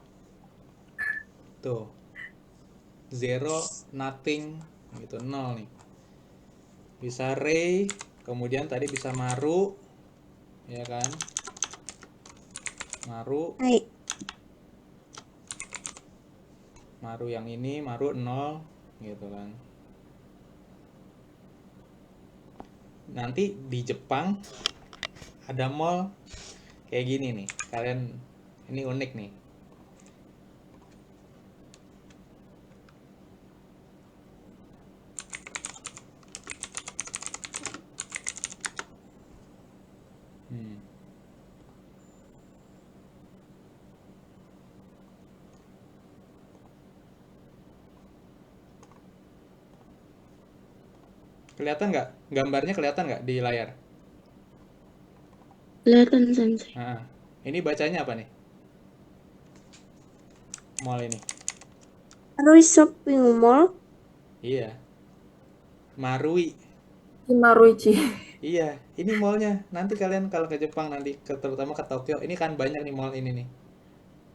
B: Tuh. Zero, nothing, gitu 0 nih. Bisa Rei, kemudian tadi bisa Maru, ya kan? Maru
C: Hai.
B: yang ini Maru 0 gitu kan. Nanti di Jepang ada mall kayak gini nih. Kalian ini unik nih. Kelihatan nggak? Gambarnya kelihatan nggak di layar?
D: Kelihatan sensei.
B: Nah, ini bacanya apa nih? Mall ini.
C: Marui Shopping Mall.
B: Iya. Marui.
A: Maruichi.
B: Iya, ini mallnya. Nanti kalian kalau ke Jepang nanti terutama ke Tokyo, ini kan banyak nih mall ini nih.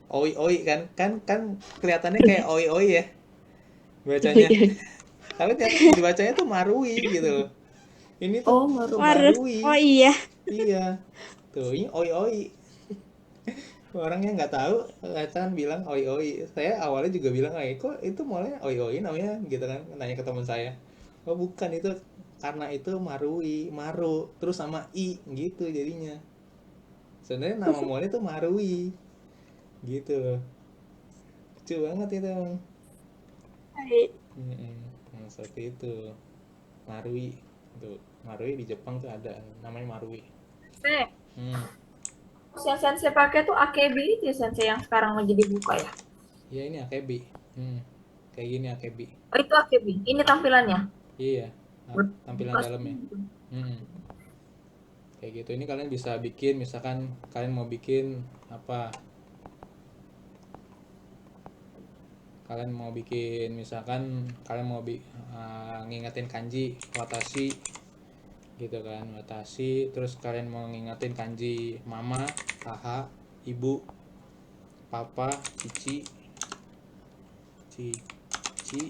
B: Oi oi kan kan kan kelihatannya kayak oi oi ya bacanya. Tapi ternyata dibacanya tuh Marui gitu loh. Ini tuh
A: Oh, baru.
C: Marus.
B: Marui.
C: Oh iya.
B: Iya. Tuh, ini oi oi. Orangnya nggak tahu, kan bilang oi oi. Saya awalnya juga bilang, kok itu mallnya oi oi namanya gitu kan. Nanya ke teman saya. Oh bukan, itu karena itu Marui, Maru, terus sama I gitu jadinya. Sebenarnya nama mallnya tuh Marui gitu loh. Lucu banget itu emang.
C: Baik.
B: Mm-mm. Nah, seperti itu. Marui. Tuh, Marui di Jepang tuh ada namanya Marui.
A: Sensei,
B: Hmm.
A: yang Sensei pakai tuh AKB itu ya, Sensei yang sekarang lagi dibuka ya.
B: Ya ini akebi. Hmm. Kayak gini akebi.
A: Oh, itu AKB. Ini tampilannya.
B: Iya. Nah, tampilan
A: Buka
B: dalamnya.
A: gitu.
B: Hmm. Kayak gitu. Ini kalian bisa bikin, misalkan kalian mau bikin apa? Kalian mau bikin, misalkan kalian mau ngingetin kanji watashi gitu kan, watashi, terus kalian mau ngingetin kanji mama, haha, ibu, papa, cici, cici,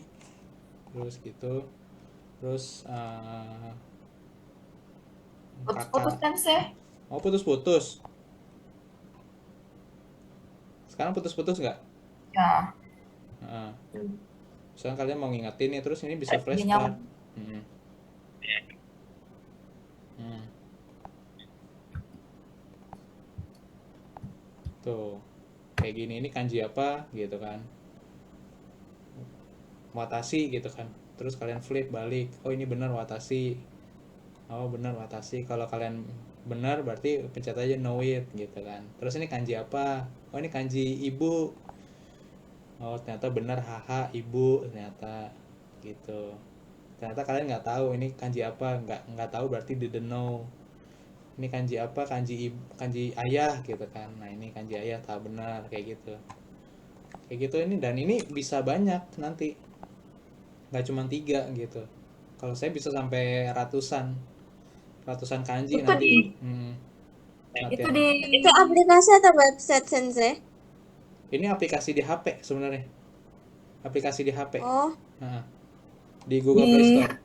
B: terus gitu, terus
A: Putus-putus
B: kakak.
A: Sensei.
B: Oh putus-putus, sekarang putus-putus nggak?
A: Ya.
B: Nah, misalkan kalian mau ngingetin ya, terus ini bisa
A: Dia
B: flashcard.
A: nyambung.
B: Hmm. Hmm. Tuh kayak gini, ini kanji apa gitu kan, watashi gitu kan, terus kalian flip balik, oh ini benar watashi, oh benar watashi. Kalau kalian benar berarti pencet aja know it gitu kan. Terus ini kanji apa, oh ini kanji ibu, oh ternyata benar haha ibu ternyata gitu. Ternyata kalian nggak tahu ini kanji apa, nggak tahu berarti didn't know. Ini kanji apa, kanji ibu, kanji ayah gitu kan. Nah ini kanji ayah, tahu benar kayak gitu. Kayak gitu ini, dan ini bisa banyak nanti, nggak cuma tiga gitu. Kalau saya bisa sampai ratusan ratusan kanji
A: Itu
B: nanti.
A: di itu
B: Latihan.
A: di
C: Itu aplikasi atau website, Sensei?
B: Ini aplikasi di HP sebenarnya, aplikasi di HP.
C: Oh,
B: Nah, di Google Play
A: di
B: Store.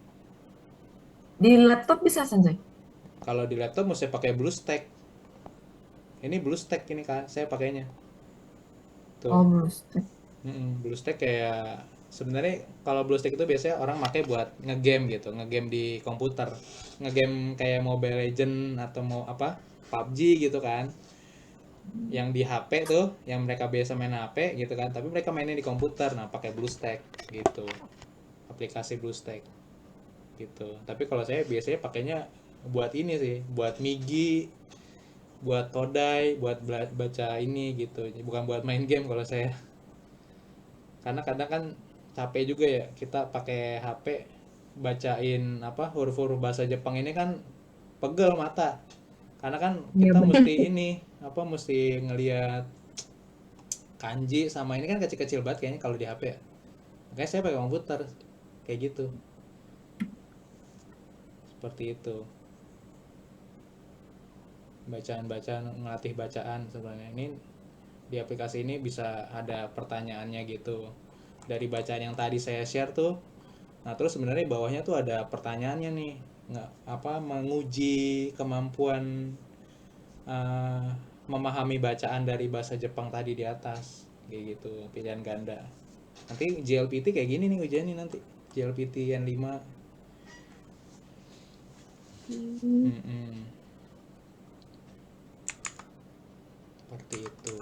A: di laptop bisa Sensei.
B: Kalau di laptop mesti pakai BlueStack. Ini BlueStack ini kan saya pakainya tuh.
A: Oh, Blues.
B: BlueStack kayak, sebenarnya kalau BlueStack itu biasanya orang pakai buat ngegame gitu, ngegame di komputer, ngegame kayak Mobile Legend atau mau apa PUBG gitu kan, yang di HP tuh, yang mereka biasa main HP gitu kan, tapi mereka mainnya di komputer. Nah pakai BlueStack gitu, aplikasi BlueStack gitu. Tapi kalau saya biasanya pakainya buat ini sih, buat Migi, buat Todai, buat baca ini gitu, bukan buat main game kalau saya. Karena kadang kan capek juga ya kita pakai HP bacain apa huruf-huruf bahasa Jepang ini kan, pegel mata. Karena kan
A: Iya
B: kita
A: benar.
B: mesti ini apa, mesti ngelihat kanji sama ini kan kecil-kecil banget kayaknya kalau di HP ya. Makanya saya pakai komputer kayak gitu. Seperti itu. Bacaan-bacaan, ngelatih bacaan sebenarnya. Ini di aplikasi ini bisa ada pertanyaannya gitu. Dari bacaan yang tadi saya share tuh. Nah, terus sebenarnya bawahnya tuh ada pertanyaannya nih. Nggak apa, menguji kemampuan eh, memahami bacaan dari bahasa Jepang tadi di atas. Kayak gitu, pilihan ganda. Nanti JLPT kayak gini nih ujiannya nanti. JLPT N5. Mm-mm. Seperti itu.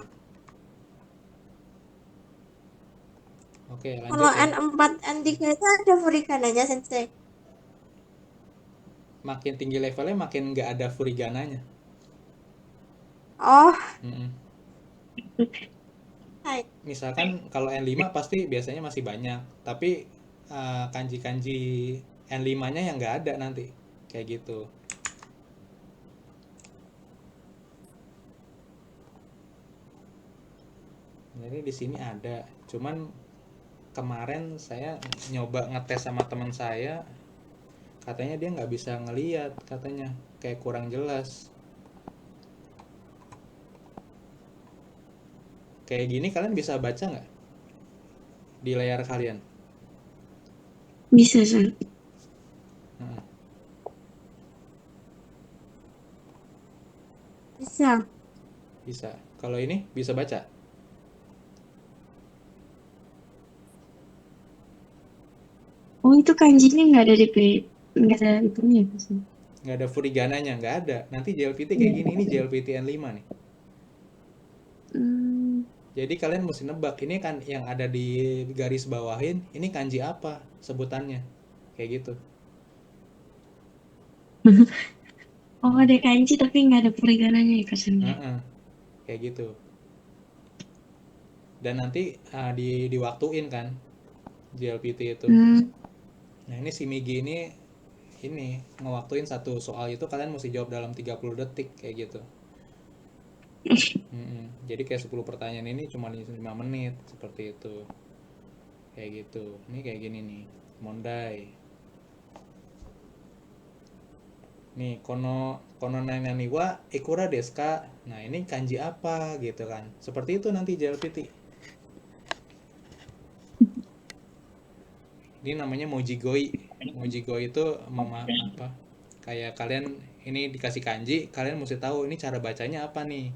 B: Oke,
C: kalau
B: lanjut ya.
C: N4, N3 itu ada furikananya, Sensei.
B: Makin tinggi levelnya makin nggak ada furigananya.
C: Oh,
B: Mm-mm.
C: hai.
B: Misalkan kalau N5 pasti biasanya masih banyak, tapi kanji-kanji N5-nya yang nggak ada nanti. Kayak gitu. Jadi di sini ada, cuman kemarin saya nyoba ngetes sama teman saya, Katanya dia nggak bisa ngeliat, katanya kayak kurang jelas. Kayak gini kalian bisa baca nggak di layar kalian?
D: Bisa, Sang.
B: Heeh.
C: Bisa.
B: Bisa. Kalau ini bisa baca?
D: Oh, itu kanjinya nggak ada nggak ada itunya ya, Sang?
B: Nggak ada furigananya, nggak ada. Nanti JLPT kayak
D: Iya.
B: gini, ini JLPT N5 nih.
D: Hmm.
B: Jadi kalian mesti nebak, ini kan yang ada di garis bawahin, ini kanji apa sebutannya. Kayak gitu.
D: Oh, ada kanji tapi nggak ada perigananya ya, Kak Sandra?
B: Heeh, kayak gitu. Dan nanti diwaktuin kan JLPT itu.
D: Hmm.
B: Nah, ini si Migi ini ngewaktuin satu soal itu kalian mesti jawab dalam 30 detik kayak gitu. Jadi kayak 10 pertanyaan ini cuma 5 menit seperti itu. Kayak gitu. Ini kayak gini nih. Mondai. Nih, kono nani wa ikura desu ka? Nah, ini kanji apa gitu kan. Seperti itu nanti JLPT. Ini namanya mojigoi. Mojigoi itu apa? Kayak kalian ini dikasih kanji, kalian mesti tahu ini cara bacanya apa nih.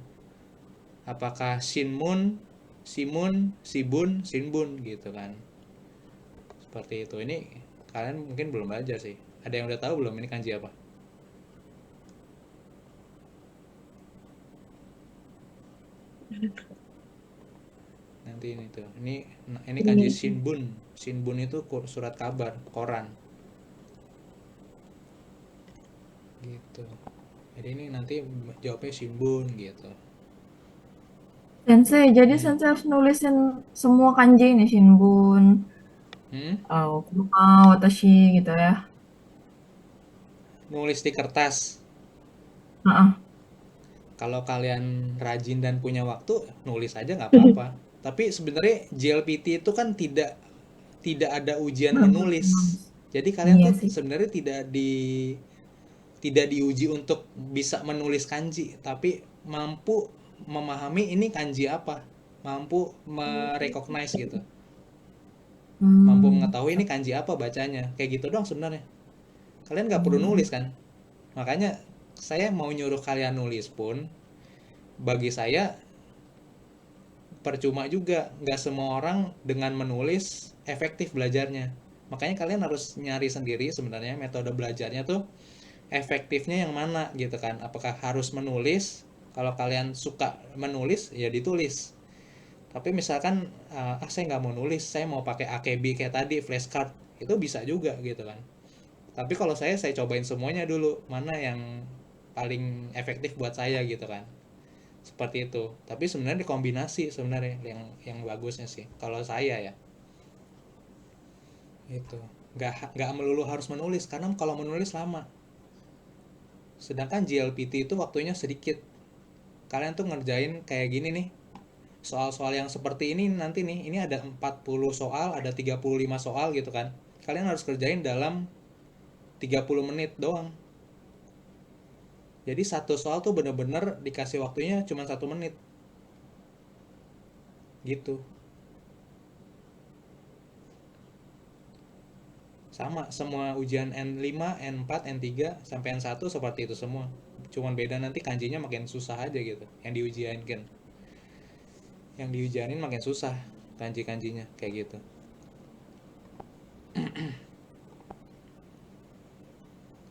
B: Apakah shinmun, simun, sibun, shinbun gitu kan. Seperti itu. Ini kalian mungkin belum belajar sih. Ada yang udah tahu belum ini kanji apa? Nanti ini tuh. Ini kanji shinbun. Shinbun itu surat kabar, koran. Gitu. Jadi ini nanti jawabnya shinbun gitu.
A: Sensei, jadi Sensei harus nulisin semua kanji ini, Shinbun, kuma, watashi gitu ya.
B: Nulis di kertas.
A: Heeh.
B: Kalau kalian rajin dan punya waktu, nulis aja nggak apa-apa. Tapi sebenarnya JLPT itu kan tidak ada ujian menulis. Jadi kalian
A: Iya
B: tuh
A: sih.
B: sebenarnya tidak diuji untuk bisa menulis kanji, tapi mampu memahami ini kanji apa, mampu merecognize gitu, mampu mengetahui ini kanji apa bacanya, kayak gitu dong sebenarnya. Kalian nggak perlu nulis kan, makanya saya mau nyuruh kalian nulis pun bagi saya percuma juga, nggak semua orang dengan menulis efektif belajarnya. Makanya kalian harus nyari sendiri sebenarnya metode belajarnya tuh efektifnya yang mana gitu kan. Apakah harus menulis? Kalau kalian suka menulis ya ditulis. Tapi misalkan saya nggak mau nulis, saya mau pakai AKB kayak tadi, flashcard, itu bisa juga gitu kan. Tapi kalau saya cobain semuanya dulu, mana yang paling efektif buat saya gitu kan. Seperti itu. Tapi sebenarnya dikombinasi sebenarnya yang bagusnya sih. Kalau saya ya, itu nggak melulu harus menulis karena kalau menulis lama. Sedangkan JLPT itu waktunya sedikit. Kalian tuh ngerjain kayak gini nih. Soal-soal yang seperti ini nanti nih, ini ada 40 soal, ada 35 soal gitu kan. Kalian harus kerjain dalam 30 menit doang. Jadi satu soal tuh bener-bener dikasih waktunya cuma 1 menit. Gitu. Sama semua ujian N5, N4, N3 sampai N1 seperti itu semua. Cuman beda nanti kanjinya makin susah aja gitu. Yang diujianin makin susah kanji-kanjinya kayak gitu.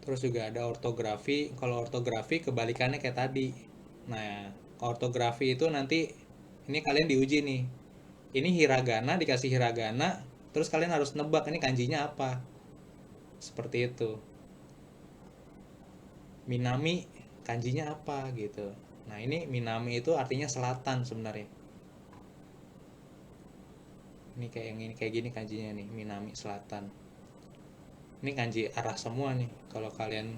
B: Terus juga ada ortografi. Kalau ortografi kebalikannya kayak tadi. Nah, ortografi itu nanti ini kalian diuji nih. Ini hiragana, dikasih hiragana, terus kalian harus nebak ini kanjinya apa. Seperti itu. Minami kanjinya apa gitu. Nah, ini Minami itu artinya selatan sebenarnya. Ini kayak gini kanjinya nih, Minami selatan. Ini kanji arah semua nih. Kalau kalian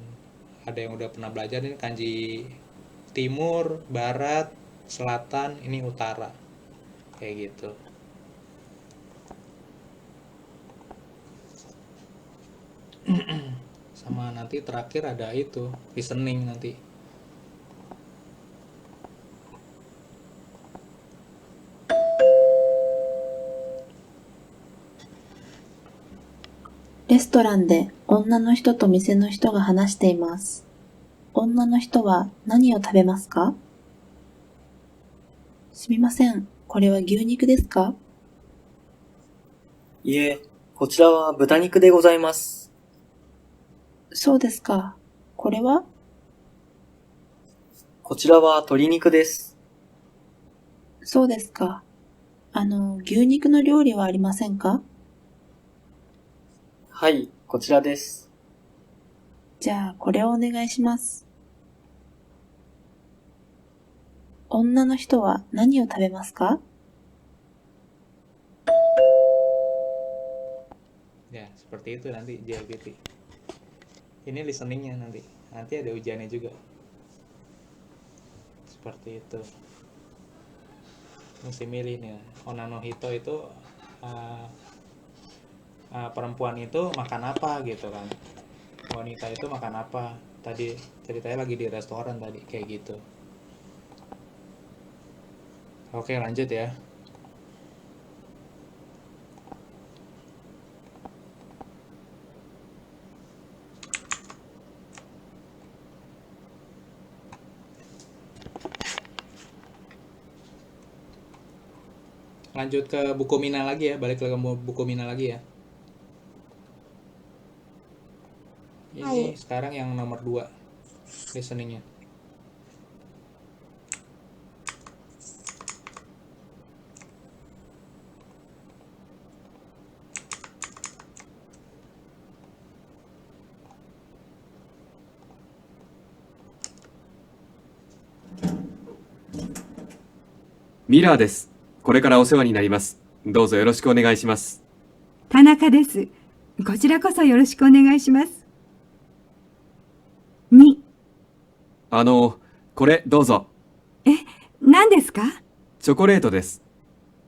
B: ada yang udah pernah belajar ini kanji timur, barat, selatan, ini utara. Kayak gitu. Sama nanti terakhir ada itu listening nanti.
G: "レストランで女の人と店の人が話しています。女の人は何を食べますか？すみません、これは牛肉ですか？
H: いえ、こちらは豚肉でございます。
G: そうですか。これは？
H: こちらは鶏肉です。
G: そうですか。牛肉の料理はありませんか？
H: はい、こちらです。
G: じゃあ、これをお願いします。女の人は何を食べますか？
B: Ya, seperti itu nanti JLPT. Ini listeningnya nanti. Nanti ada ujiannya juga. Seperti itu. Mesti milih nih. Onna no hito itu perempuan itu makan apa gitu kan. Wanita itu makan apa. Tadi ceritanya lagi di restoran tadi kayak gitu. Oke, lanjut ya. Lanjut ke buku Mina lagi ya, balik ke buku Mina lagi ya. Ini
C: Hai.
B: sekarang yang nomor 2 listeningnya.
E: Miller です。これからお世話になります。どうぞよろしくお願いします。
F: 田中です。こちらこそよろしくお願いします。2、
E: これどうぞ。
F: 何ですか？
E: チョコレートです。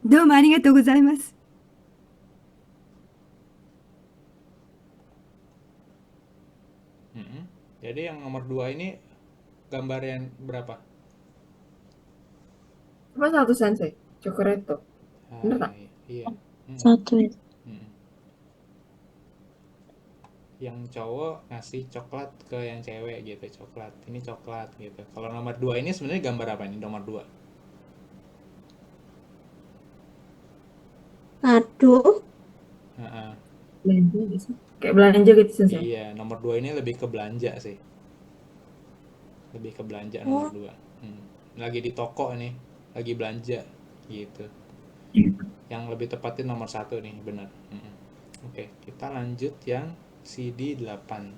F: どうもありがとうございます。
B: Jadi yang nomor 2 ini gambar yang berapa?
A: Cuma satu sensei, Chocoreto. Bener tak?
B: Iya.
D: Satu ya.
B: Yang cowok ngasih coklat ke yang cewek gitu, coklat. Ini coklat gitu. Kalau nomor 2 ini sebenarnya gambar apa ini nomor 2?
C: Aduh,
B: Heeh.
A: Belanja gitu sih. Kayak belanja gitu sensei.
B: Iya, nomor 2 ini lebih ke belanja sih. Lebih ke belanja nomor 2. Lagi di toko nih, lagi belanja gitu. Yang lebih tepatnya nomor 1 nih, benar. Oke, kita lanjut yang CD 8.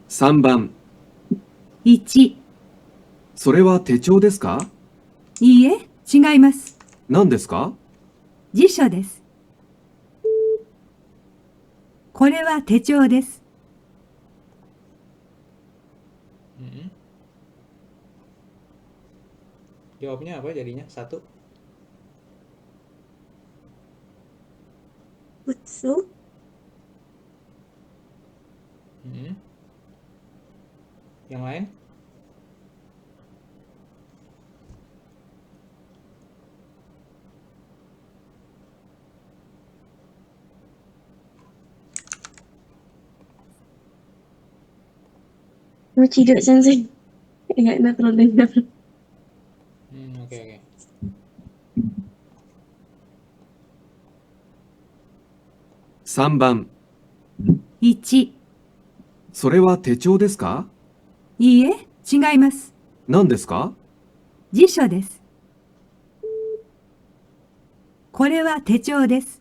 E: San番。
F: 1、
E: それは手帳ですか？
F: いいえ、違います。
E: 何ですか？
F: 辞書です。これは手帳です。
B: Jawabnya apa jadinya? 1.
C: butsu,
B: Yang lain?
D: Mau ciduk sensei. Enggak enak terlalu dengar.
B: Oke.
E: 3番。
F: 1、
E: それは手帳ですか？
F: いいえ、違います。
E: 何ですか？
F: 辞書です。これは手帳です。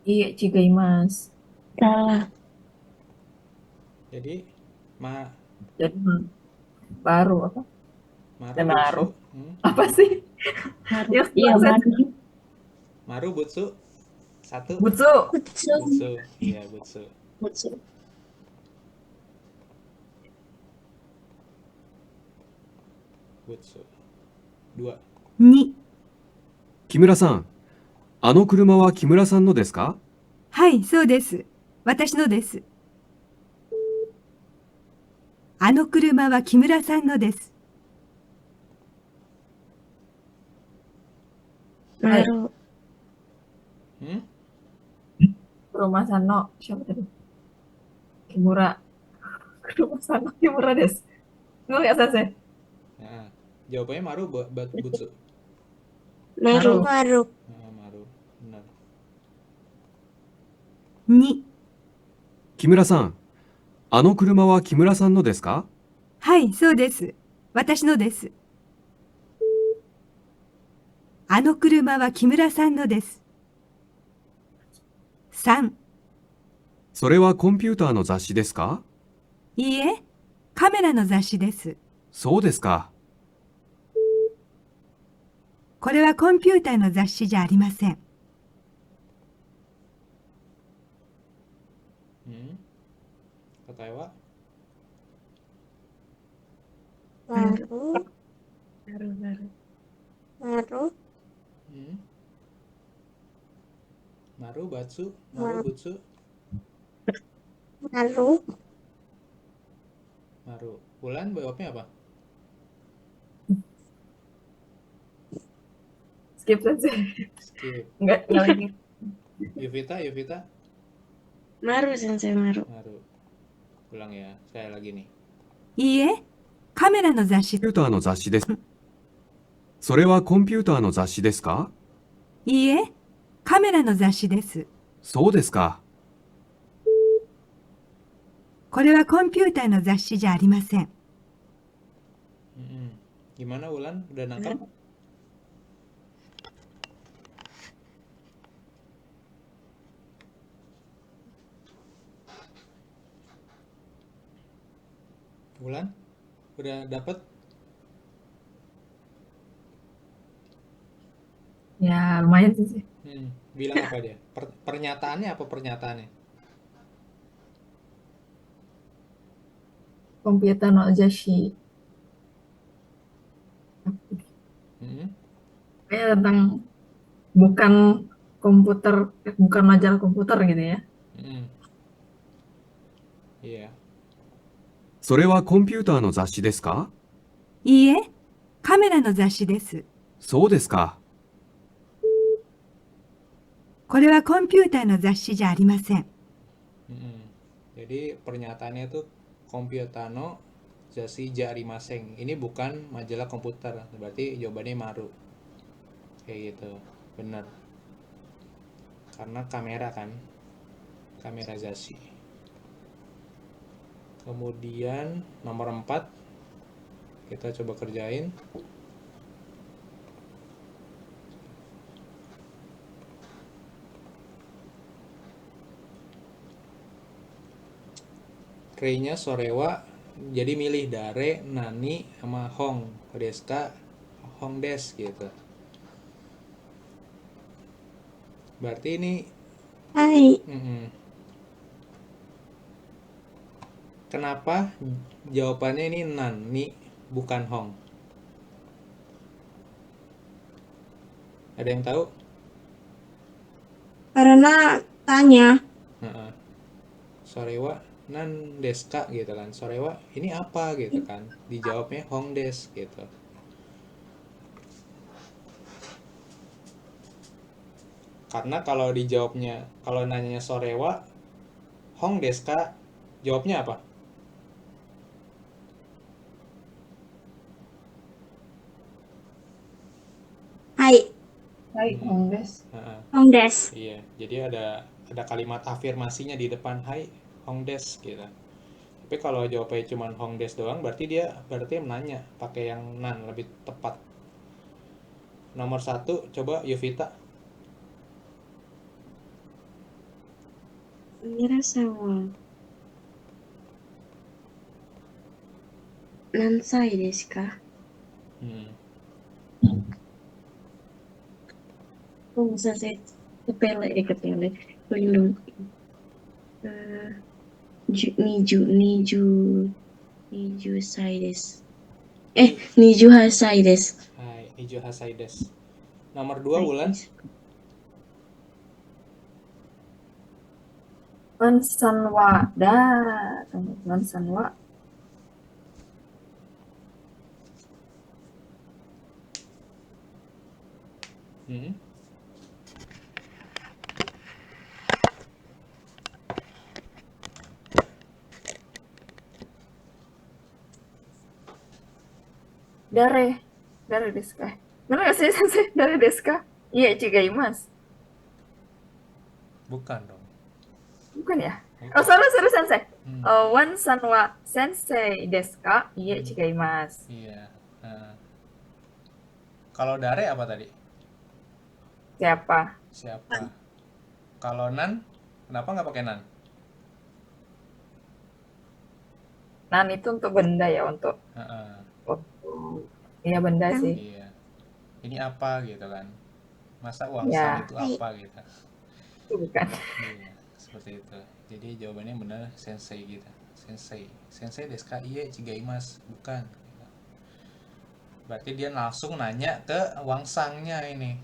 A: Iya, chigaimasu.
D: Salah.
B: Jadi
A: Jadi baru apa?
B: Maru
A: Butsu. Apa sih? Yang
D: Iya,
A: setelah
D: Mari.
B: Maru butsu 1.
A: Butsu.
C: butsu,
B: Butsu. Iya, butsu.
D: Butsu.
B: butsu. 2.
F: 2、
E: 木村さん、あの車は木村さんのですか？
F: はい、そうです。私のです。あの車は木村さんのです。
A: はい。
D: Maru.
A: Kuruma-san no siapa tadi? Kimura. Kuruma-san no Kimura desu. Benar nggak, Sensei?
B: Nah, jawabannya Maru butsu.
A: Maru.
D: Maru.
C: Maru.
B: Nah, Maru. Benar.
F: 2、
E: 木村さん、あの車は木村さんのですか？
F: はい、そうです。私のです。あの車は木村さんのです。3、
E: それはコンピューターの雑誌ですか？
F: いいえ、カメラの雑誌です。
E: そうですか。
F: これはコンピューターの雑誌じゃありません。
B: 答えは
C: Maru.
A: Maru.
C: Maru.
B: Maru batsu, Maru butsu,
C: Maru.
B: Maru. Bulan jawabnya apa?
A: Skip, Sensei.
B: Skip.
A: Nggak lagi.
B: Yuvita,
D: Maru, Sensei, Maru.
B: Maru. Ulang ya, saya lagi nih.
F: いいえ、カメラの雑誌。
E: コンピューターの雑誌です。それはコンピューターの雑誌ですか？
F: いいえ、カメラの雑誌です。
E: そうですか。
F: これはコンピューターの雑誌じゃありません。
B: Gimana Ulan? Udah nangkep? Ulan? Udah dapet?
A: Ya, lumayan sih.
B: Bilang apa dia? Pernyataannya apa pernyataannya?
A: Komputer no Zashi. Kayak tentang bukan komputer, bukan majalah komputer gitu ya.
B: Iya.
E: それはコンピューターの雑誌ですか？
F: いいえ、カメラの雑誌です。
E: そうですか。
F: これはコンピューターの雑誌じゃありません。
B: Jadi pernyataannya itu komputer no zashi jarimaseng. Ini bukan majalah komputer. Berarti jawabannya Maru. Kayak gitu. Benar. Karena kamera kan. Kamera zashi. Kemudian nomor 4 kita coba kerjain. Rei-nya Sorewa, jadi milih Dare, Nani, sama Hong. Deska, Hong Des gitu. Berarti ini
C: Hai.
B: Kenapa jawabannya ini Nani bukan Hong? Ada yang tahu?
C: Karena tanya.
B: Sorewa nan deska gitu kan. Sorewa ini apa gitu kan. Dijawabnya Hong des gitu. Karena kalau dijawabnya, kalau nanyanya Sorewa Hong deska, jawabnya apa?
C: Hai.
A: Hai, Hong des.
C: Hong des.
B: Iya, jadi ada kalimat afirmasinya di depan Hai Hong des gitu. Tapi kalau jawabnya cuma Hong des doang, berarti menanya pakai yang nan lebih tepat. Nomor 1 coba Yuvita.
D: Mirasa wa nansai desu ka? Oh, Sensei. Kepele. Pelindung. 20歳です。28歳です。
B: Hai, Nijo Hasai desu. Nomor 2, Wulan.
A: Wansanwa da. Wansanwa.
B: Hmm.
A: Dare desu ka? Benar nggak sih sensei? Dare desu ka? Iya, chigaimasu.
B: Bukan dong.
A: Bukan ya?
B: Bukan.
A: Oh, sorry sensei.
B: Hmm.
A: Wansanwa sensei desu ka? Iya, chigaimasu.
B: Iya. Nah. Kalau dare apa tadi?
A: Siapa?
B: Siapa? Kalau nan, kenapa nggak pakai nan?
A: Nan itu untuk benda ya, untuk
B: Heeh.
A: iya benda
C: Kan.
A: sih.
B: Iya. Ini apa gitu kan? Masa
A: Ya.
B: wangsang itu apa gitu?
A: Itu bukan.
B: Iya, seperti itu. Jadi jawabannya benar sensei gitu. Sensei. Sensei desu ka? Iye, chigaimasu. Bukan. Berarti dia langsung nanya ke wangsangnya ini.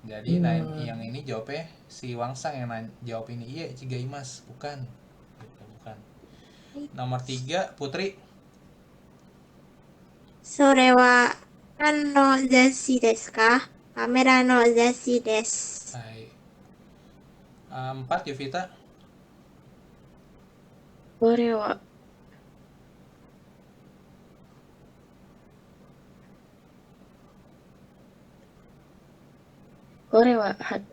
B: Jadi yang ini jawabnya si wangsang yang jawab ini. Iye, chigaimasu. Bukan. Gitu, bukan. Nomor 3, Putri.
C: それは何の雑誌ですか？カメラの雑誌です。
B: Hai. 4, Yuvita.
D: これは、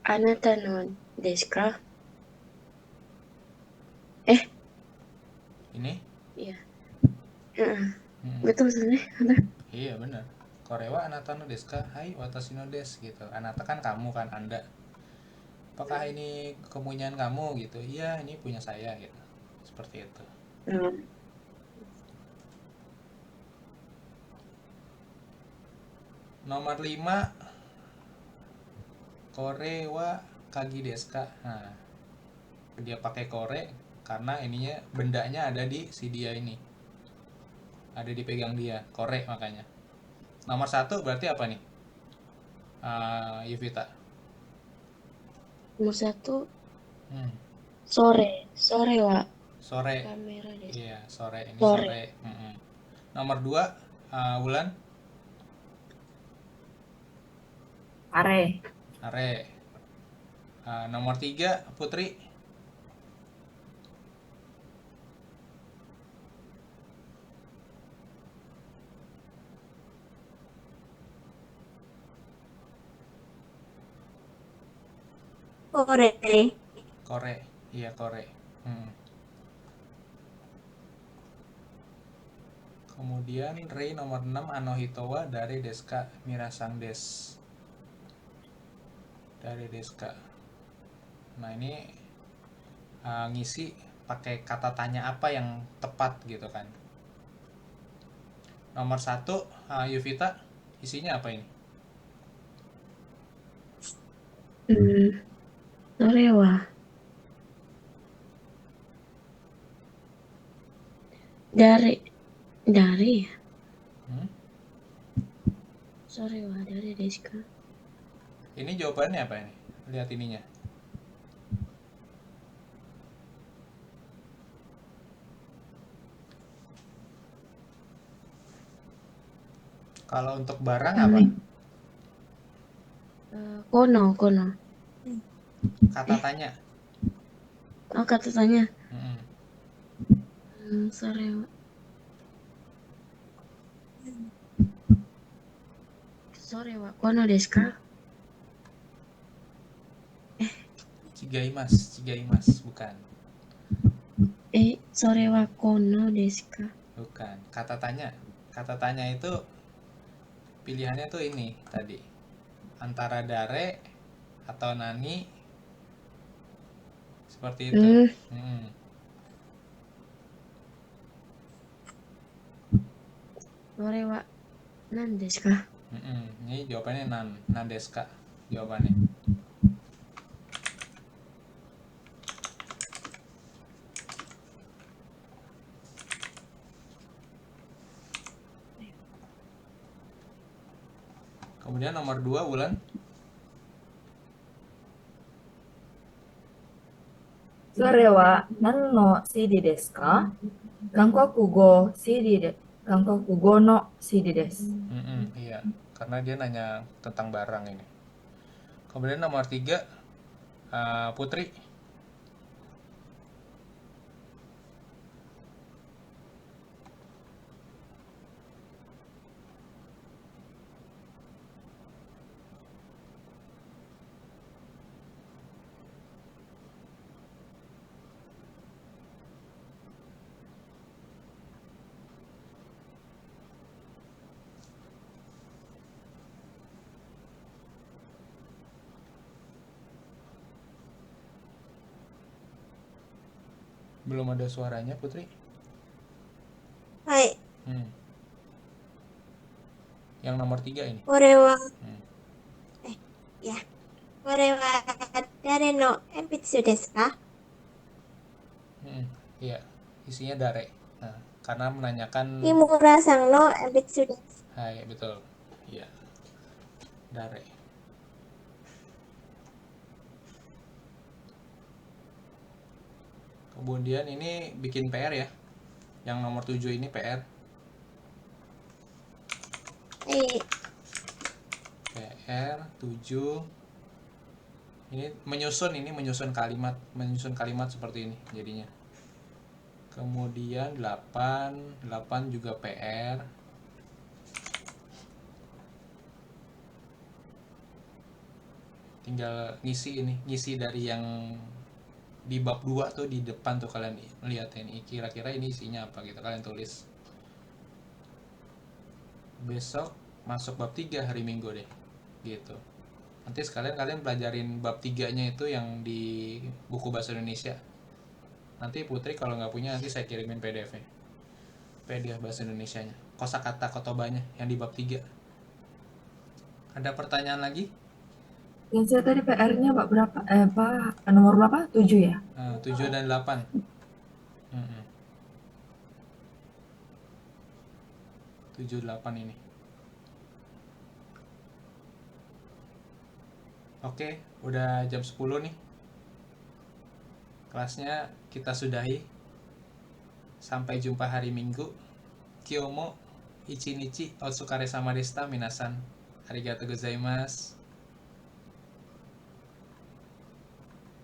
D: あなたのですか？
B: Ini?
D: Iya. Heeh.
B: Hmm.
D: Betul sih.
B: Iya benar. Korewa anata no desu ka? Hai, watashi no desu gitu. Anata kan kamu kan, Anda. Apakah ini kepunyaan kamu gitu? Iya, ini punya saya gitu. Seperti itu. Nomor 5, Korewa kagi desu ka? Nah, dia pakai kore karena ininya bendanya ada di si dia ini. Ada dipegang dia, kore makanya. Nomor 1 berarti apa nih? Yuvita.
D: Nomor 1, sore. Sore wa
B: Sore.
D: kamera desu.
B: Iya, sore ini
D: Sore.
B: sore. Nomor 2, Wulan.
A: Are.
B: Are. Nomor 3, Putri.
C: Kore.
B: Kore. Iya, kore. Kemudian Rei nomor 6, Anohitowa dari Deska Mirasang Des. Dari Deska. Nah, ini ngisi pakai kata tanya apa yang tepat gitu kan. Nomor 1, Yuvita, isinya apa ini?
D: それは、誰や。それは誰ですか?
B: Ini jawabannya apa ini? Lihat ininya. Kalau untuk barang apa?
D: Kono.
B: Kata tanya.
D: Oh, kata tanya. それは。それはkono desu ka?
B: Chigaimasu, bukan.
D: それはkono desu ka?
B: Bukan. Kata tanya itu pilihannya tuh ini tadi. Antara dare atau nani. Seperti itu.
D: それは何ですか?
B: Ini jawabannya nan desu ka jawabannya. Kemudian nomor 2 Wulan.
A: それは何の CD ですか？韓国語 CD で、韓国語の CD です。
B: Iya, karena dia nanya tentang barang ini. Kemudian nomor 3 Putri. Belum ada suaranya, Putri.
C: はい。
B: Yang nomor 3 ini.
C: これは、
B: Hmm.
C: いや、これは誰の鉛筆ですか？
B: Iya, isinya dare. Nah, karena menanyakan.
C: 木村さんの鉛筆です。
B: Hai, betul. Iya. Dare. Kemudian ini bikin PR ya. Yang nomor 7 ini PR.
C: はい。
B: PR 7. Ini menyusun kalimat seperti ini jadinya. Kemudian 8 juga PR. Tinggal ngisi dari yang di bab 2 tuh di depan tuh, kalian lihat ini kira-kira ini isinya apa gitu, kalian tulis. Besok masuk bab 3 hari Minggu deh gitu. Nanti sekalian kalian pelajarin bab 3-nya itu yang di buku bahasa Indonesia. Nanti Putri kalau nggak punya nanti saya kirimin PDF-nya. PDF bahasa Indonesianya. Kosakata kotobanya yang di bab 3. Ada pertanyaan lagi?
A: Yang saya tadi PR-nya Pak berapa? Pak, nomor berapa? 7 ya?
B: 7 dan 8. 7, 8 ini. Oke, udah jam 10 nih. Kelasnya kita sudahi. Sampai jumpa hari Minggu. Kyomo ichinichi otsukare sama deshita minasan. Arigatou gozaimasu.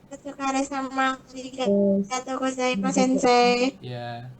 C: お疲れ様。ありがとうございます、先生。
B: Ya.